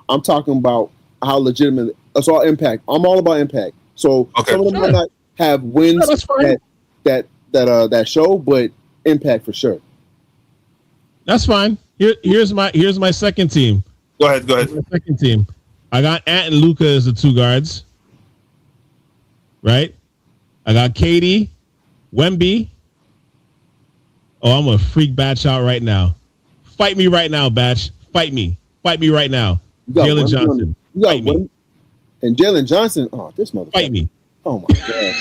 I'm talking about how legitimate. It's all impact. I'm all about impact. So some of them might not have wins that show, but impact for sure.
That's fine. Here's my second team.
Go ahead.
My second team. I got Ant and Luka as the two guards. Right? I got Katie, Wemby. Oh, I'm gonna freak Batch out right now. Fight me right now, Batch. Fight me right now. Jalen Johnson. Fight me.
And Jalen Johnson. Oh, this motherfucker.
Fight me.
Oh my god.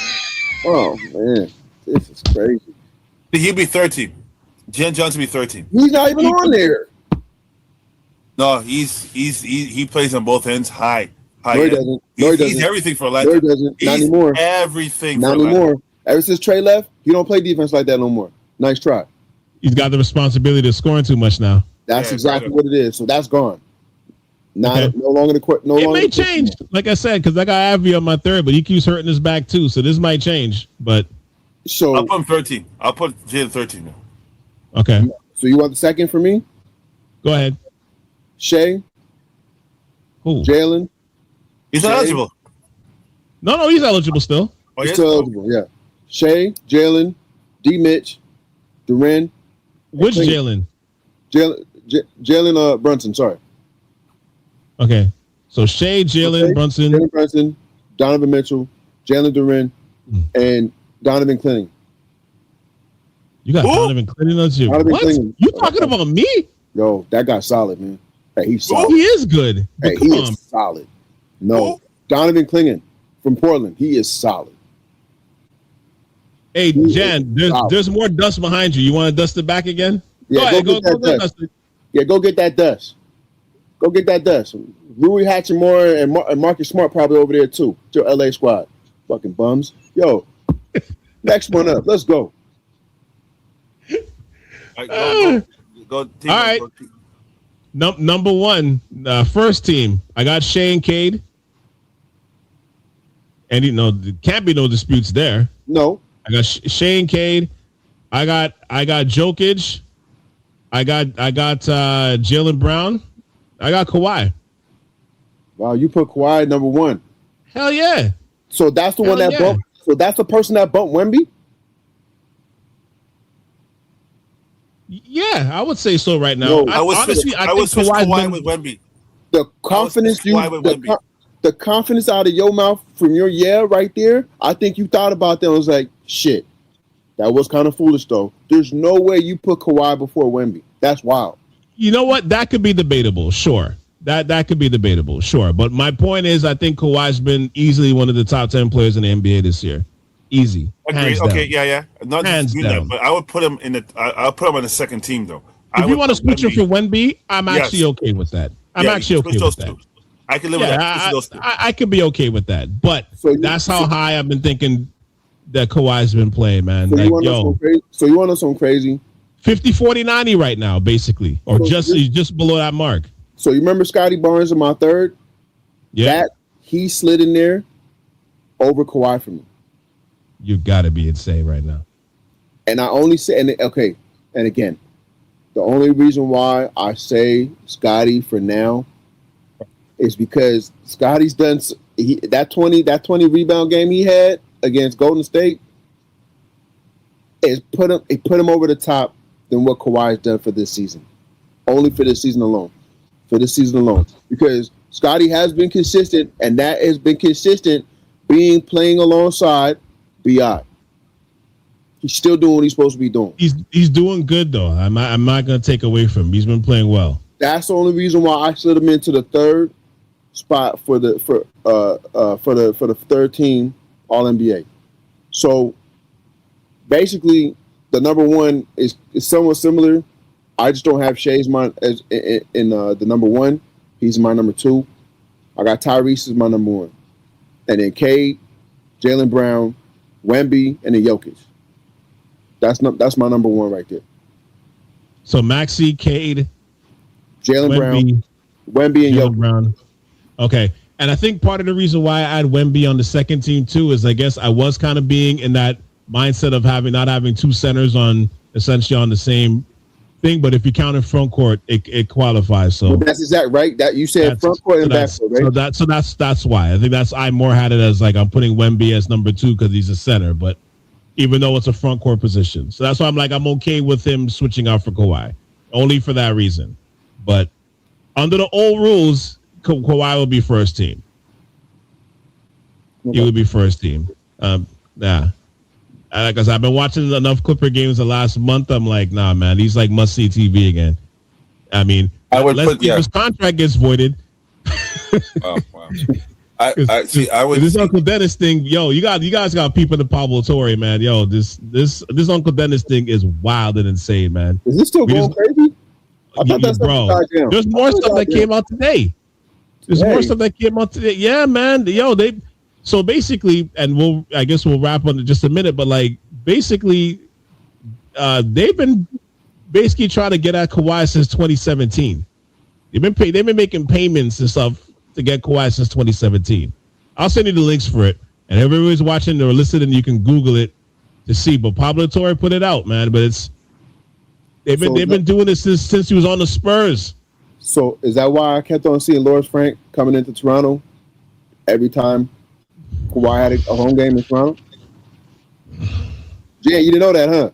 Oh man, this is crazy.
He'd be third team. Jalen Johnson be third team.
He's not even on there.
No, he plays on both ends. High.
No, he doesn't.
He's everything for Atlanta.
No, he doesn't. Not anymore.
Everything.
Not anymore. Ever since Trey left, he don't play defense like that no more. Nice try.
He's got the responsibility of scoring too much now.
That's exactly what it is. So that's gone. No longer the court.
It may change, like I said, because I got Ave on my third, but he keeps hurting his back too. So this might change. But
so
I'll put him 13. I'll put Jalen 13 now.
Okay.
So you want the second for me?
Go ahead.
Shea.
Who?
Jalen.
He's not eligible.
No, he's eligible still.
Oh,
he's still eligible. Yeah. Shea, Jalen, D. Mitch, Duren.
Which Jalen?
Jalen Brunson. Sorry.
Okay. So Shea, Jalen Brunson,
Donovan Mitchell, Jalen Duren, and Donovan Clinton.
You got Donovan Clinton on you. What?
Clinton.
You talking about me?
Yo, that guy's solid, man. Hey, he's solid.
He is good.
Hey, he is solid. No, Donovan Clinton from Portland. He is solid.
Hey, Jan, there's more dust behind you. You want to dust it back again?
Yeah, go get that dust. Yeah, go get that dust. Go get that dust. Rui Hachimura and Marcus Smart probably over there too. Your LA squad. Fucking bums. Yo, next one up. Let's go.
All
right. Number one, first team. I got Shea and Cade. And there can't be no disputes there.
No.
I got Shea and Cade. I got Jokic. I got Jaylen Brown. I got Kawhi.
Wow, you put Kawhi number one.
Hell yeah.
So that's the one that bumped. So that's the person that bumped Wemby?
Yeah, I would say so right now.
No, I would switch Kawhi with Wemby.
The confidence the confidence out of your mouth from your right there, I think you thought about that and was like, shit, that was kind of foolish though. There's no way you put Kawhi before Wemby. That's wild.
You know what? That could be debatable, sure. That could be debatable, sure. But my point is, I think Kawhi's been easily one of the top 10 players in the NBA this year. Easy.
Agreed. Okay, yeah. Not hands down. That, but I would put him I'll put him on the second team though.
If you want to switch him for Wemby, I'm actually okay with that. I'm actually okay with that.
I can live with that.
I could be okay with that. But that's how high I've been thinking that Kawhi's been playing, man.
So you want to know something crazy?
50, 40, 90 right now, basically. Or just below that mark.
So you remember Scotty Barnes in my third?
Yeah.
He slid in there over Kawhi for me.
You got to be insane right now.
And I only say, and again, The only reason why I say Scotty for now is because Scotty's done that 20 rebound game he had against Golden State. It put him over the top than what Kawhi's done for this season. Only for this season alone. Because Scotty has been consistent, and that has been consistent playing alongside B.I. He's still doing what he's supposed to be doing.
He's doing good though. I'm not going to take away from him. He's been playing well.
That's the only reason why I slid him into the third spot for the third team All NBA. So basically, the number one is somewhat similar. I just don't have Shay's mine as in the number one. He's my number two. I got Tyrese as my number one, and then Cade, Jaylen Brown, Wemby, and then Jokic. That's my number one right there.
So Maxey, Cade,
Jaylen Brown, Wemby, and Jokic.
Brown. Okay. And I think part of the reason why I add Wemby on the second team too is I guess I was kind of being in that mindset of not having two centers on essentially on the same thing. But if you count in front court, it qualifies. So
that's exactly right. That you said front court and back court, right?
So that's why I think I more had it as like I'm putting Wemby as number two because he's a center, but even though it's a front court position. So that's why I'm okay with him switching out for Kawhi. Only for that reason. But under the old rules, Kawhi will be first team. Okay. He would be first team. Yeah. Because I've been watching enough Clipper games the last month. I'm like, nah, man, he's like must-see TV again. I mean, his contract gets voided.
Oh, wow. I would
this Uncle Dennis thing, yo, you guys got people in the Pablo Torre, man. Yo, this Uncle Dennis thing is wild and insane, man.
Is this still going crazy? I thought that's
bro. There's more stuff that came out today. Yeah, man. Yo, so basically, and I guess we'll wrap on it in just a minute, but like basically, they've been basically trying to get at Kawhi since 2017. They've been making payments and stuff to get Kawhi since 2017. I'll send you the links for it, and everybody's watching or listening. You can Google it to see. But Pablo Torre put it out, man. But they've been doing this since he was on the Spurs.
So is that why I kept on seeing Lawrence Frank coming into Toronto every time Kawhi had a home game in Toronto? Jay, you didn't know that, huh?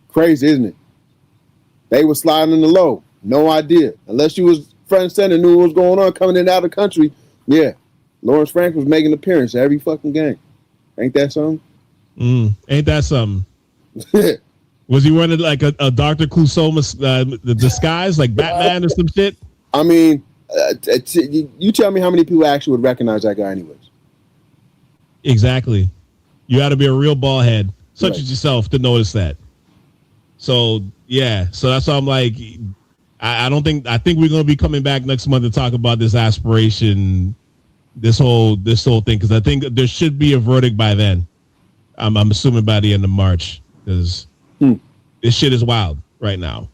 Crazy, isn't it? They were sliding in the low. No idea. Unless you was front and center, knew what was going on coming in and out of the country. Yeah. Lawrence Frank was making an appearance every fucking game. Ain't that something?
Ain't that something? Was he wearing like a Dr. Clouseau the disguise, like Batman or some shit?
I mean, you tell me how many people actually would recognize that guy anyways.
Exactly. You got to be a real ball head, such as yourself, to notice that. So, yeah. So that's why I'm like, I think we're going to be coming back next month to talk about this aspiration, this whole thing, because I think there should be a verdict by then. I'm assuming by the end of March, because this shit is wild right now.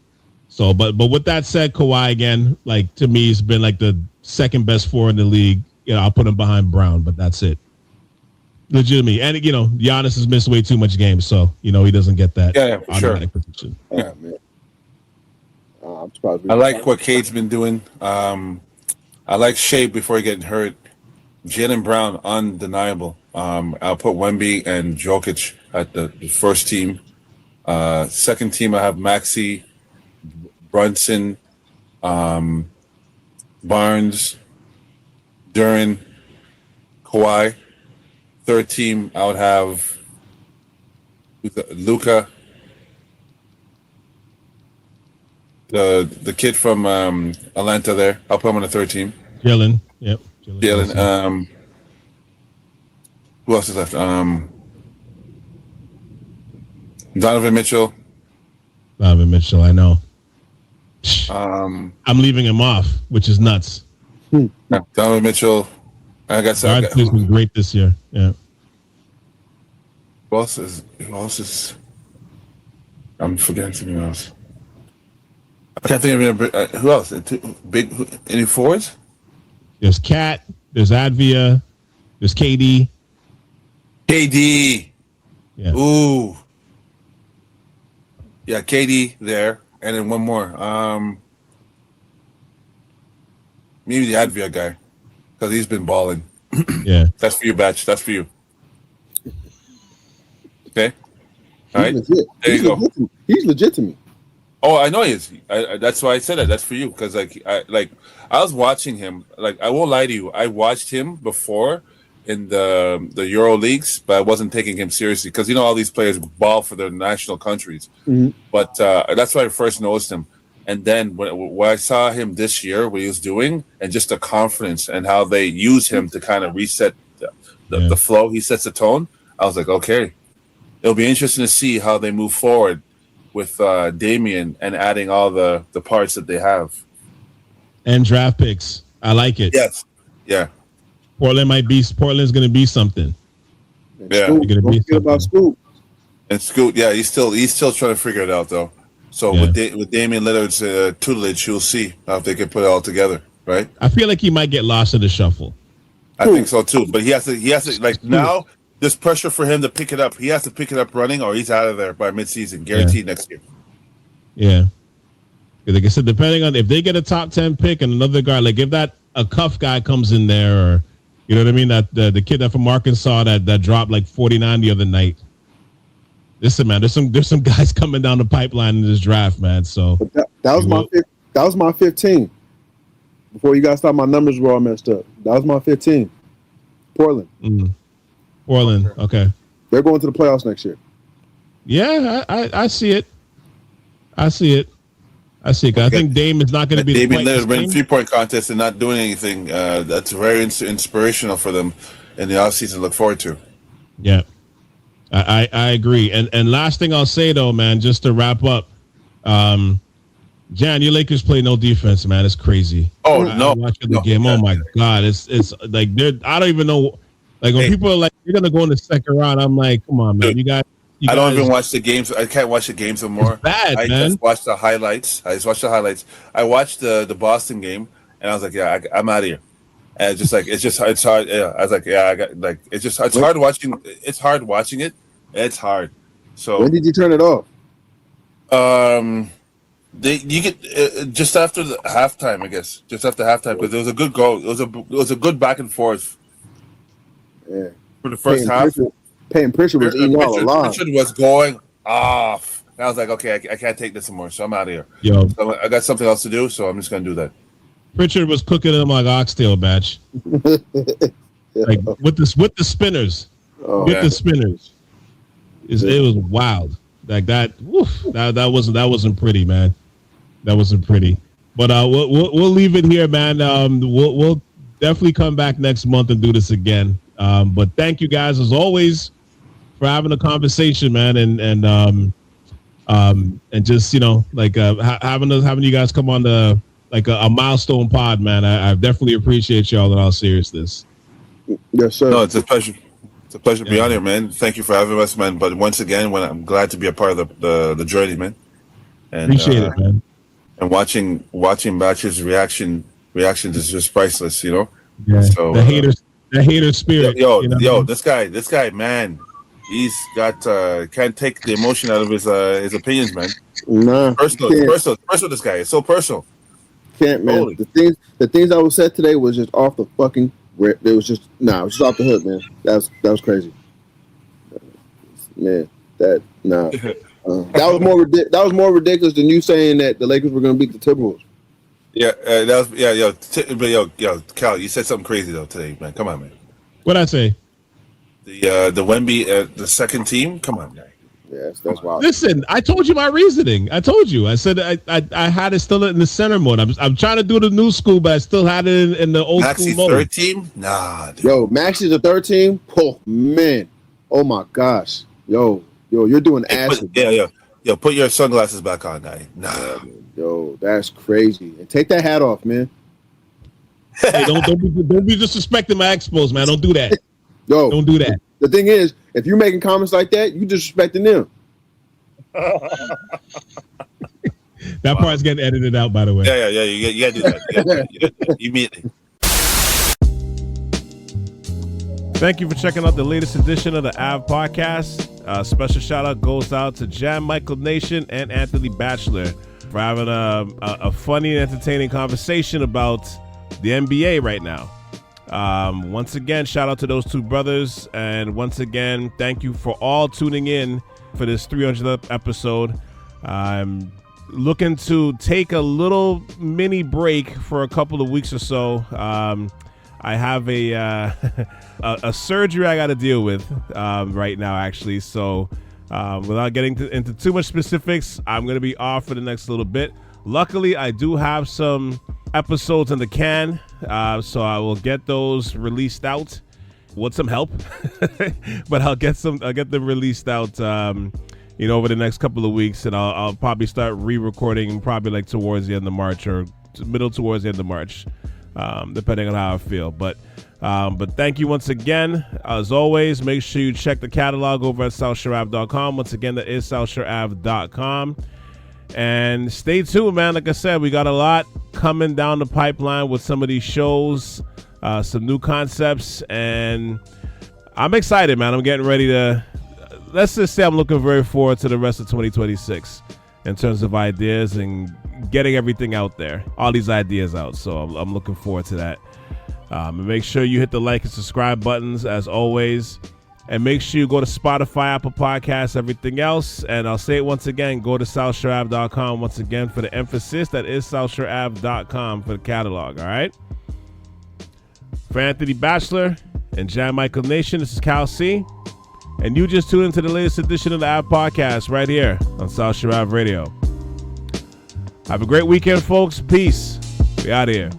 So, but with that said, Kawhi again, like to me, he's been like the second best four in the league. You know, I'll put him behind Brown, but that's it. Legitimately, and Giannis has missed way too much games, so he doesn't get that automatic position.
Yeah, man. I like what Cade's been doing. I like Shea before he getting hurt. Jaylen Brown, undeniable. I'll put Wemby and Jokic at the first team. Second team, I have Maxey, Brunson, Barnes, Duren, Kawhi. Third team, I would have Luka, the kid from Atlanta there. I'll put him on the third team.
Jalen, yep.
Jalen. Who else is left? Donovan Mitchell.
I know. I'm leaving him off, which is nuts.
Donovan Mitchell. I got some.
He's been great this year. Yeah.
Who else is? I'm forgetting something else. I can't think of who else. Any fours?
There's Cat. There's Advia. There's KD.
KD.
Yeah.
Ooh. Yeah, KD there. and then one more. Maybe the Advia guy, because he's been balling.
Yeah.
That's for you, Batch. That's for you. Okay. All right.
Legit.
There you go.
He's legit to me.
Oh, I know he is. That's why I said that. That's for you, because I was watching him. Like, I won't lie to you. I watched him before in the Euro leagues, but I wasn't taking him seriously because all these players ball for their national countries.
Mm-hmm.
But that's why I first noticed him. And then when I saw him this year, what he was doing, and just the confidence and how they use him to kind of reset the flow, he sets the tone. I was like, okay, it'll be interesting to see how they move forward with Damian and adding all the parts that they have.
And draft picks. I like it.
Yes. Yeah.
Portland's going to be something.
Yeah.
Scoot, don't forget about Scoot.
And Scoot, yeah, he's still trying to figure it out though. So with Damian Lillard's tutelage, you'll see how if they can put it all together, right?
I feel like he might get lost in the shuffle.
I think so too. But he has to like now. There's pressure for him to pick it up. He has to pick it up running, or he's out of there by midseason, guaranteed next year.
Yeah, like I said, depending on if they get a top 10 pick and another guy, like if that a cuff guy comes in there, or you know what I mean, that the kid that from Arkansas that dropped like 49 the other night. Listen, man, there's some guys coming down the pipeline in this draft, man. So
that was my 15. Before you guys thought my numbers were all messed up, that was my 15. Portland.
Portland, okay.
They're going to the playoffs next year.
Yeah, I see it. I think Dame is not going to be.
Damian Lillard winning 3-point contest and not doing anything. That's very inspirational for them in the offseason to look forward to.
Yeah. I agree. And last thing I'll say though, man, just to wrap up, Jan, your Lakers play no defense, man. It's crazy.
Oh no!
Watching the game. Oh my God, it's like I don't even know. Like when people are like, you're gonna go in the second round, I'm like, come on, man.
Dude, I don't even watch the games. I can't watch the games anymore.
It's bad,
I
man.
just watch the highlights. I watched the Boston game, and I was like, yeah, I'm out of here. And it's hard. Yeah, I was like, yeah, it's hard watching. It's hard watching it. It's hard. So
when did you turn it off?
You get just after the halftime, I guess. Just after halftime, because it was a good goal. It was a good back and forth.
Yeah.
For the first half.
Payton Pritchard was eating all alive.
Pritchard was going off. And I was like, okay, I can't take this anymore, so I'm out of here.
Yo,
So I got something else to do, so I'm just going to do that.
Pritchard was cooking them like oxtail batch. Like with the spinners. The spinners. It was wild. Like that. Woof, that wasn't pretty, man. That wasn't pretty. But we'll leave it here, man. We'll definitely come back next month and do this again. But thank you guys as always for having a conversation, man, and just having you guys come on the a milestone pod, man. I definitely appreciate y'all in all seriousness.
Yes, sir.
No, it's a pleasure. It's a pleasure to be on here, man. Thank you for having us, man. But once again, I'm glad to be a part of the journey, man. And,
appreciate it, man.
And watching Batch's reactions is just priceless, you know.
Yeah.
So
the hater spirit.
Yo, this guy, man, he's got can't take the emotion out of his opinions, man.
Nah,
personal. This guy, it's so personal.
Can't, man.
Holy.
The things that was said today was just off the fucking rip. It was just it was just off the hook, man. That was crazy. Man, that was more ridiculous than you saying that the Lakers were going to beat the Timberwolves.
Yeah, yo, Cal, you said something crazy though today, man. Come on, man.
What'd I say?
The Wemby, the second team. Come on, guy.
Yes, that's wild.
Listen, I told you my reasoning. I told you. I said I had it still in the center mode. I'm trying to do the new school, but I still had it in the old
Maxey
school mode.
Third team? Nah. Dude.
Yo, Maxey's the third team. Oh man. Oh my gosh. Yo, you're doing acid.
Yo, put your sunglasses back on, guy. Nah.
Yo, that's crazy. And take that hat off, man.
Hey, don't be disrespecting my expos, man. Don't do that.
Yo,
don't do that.
The thing is, if you're making comments like that, you disrespecting them.
That part's getting edited out, by the way.
Yeah. You gotta do that. You gotta do that. Immediately.
Thank you for checking out the latest edition of the Ave Podcast. Special shout out goes out to Jan Michael Nation and Anthony Batchelor for having a funny and entertaining conversation about the NBA right now. Once again, shout out to those two brothers. And once again, thank you for all tuning in for this 300th episode. I'm looking to take a little mini break for a couple of weeks or so. I have a surgery I got to deal with right now, actually. So without getting into too much specifics, I'm going to be off for the next little bit. Luckily, I do have some episodes in the can, so I will get those released out with some help. But I'll get them released out, over the next couple of weeks, and I'll probably start re-recording probably like towards the end of March or towards the end of March, depending on how I feel. But thank you once again. As always, make sure you check the catalog over at SouthShoreAve.com. Once again, that is SouthShoreAve.com. And stay tuned, man. Like I said, we got a lot coming down the pipeline with some of these shows, some new concepts, and I'm excited, man. I'm getting ready to, let's just say I'm looking very forward to the rest of 2026 in terms of ideas and getting everything out there, all these ideas out. So I'm looking forward to that. And make sure you hit the like and subscribe buttons as always. And make sure you go to Spotify, Apple Podcasts, everything else. And I'll say it once again, go to SouthShoreAve.com once again for the emphasis. That is SouthShoreAve.com for the catalog, all right? For Anthony Batchelor and Jan Michael Nation, this is Cal C. And you just tuned into the latest edition of the Ave Podcast right here on South Shore Ave Radio. Have a great weekend, folks. Peace. We out of here.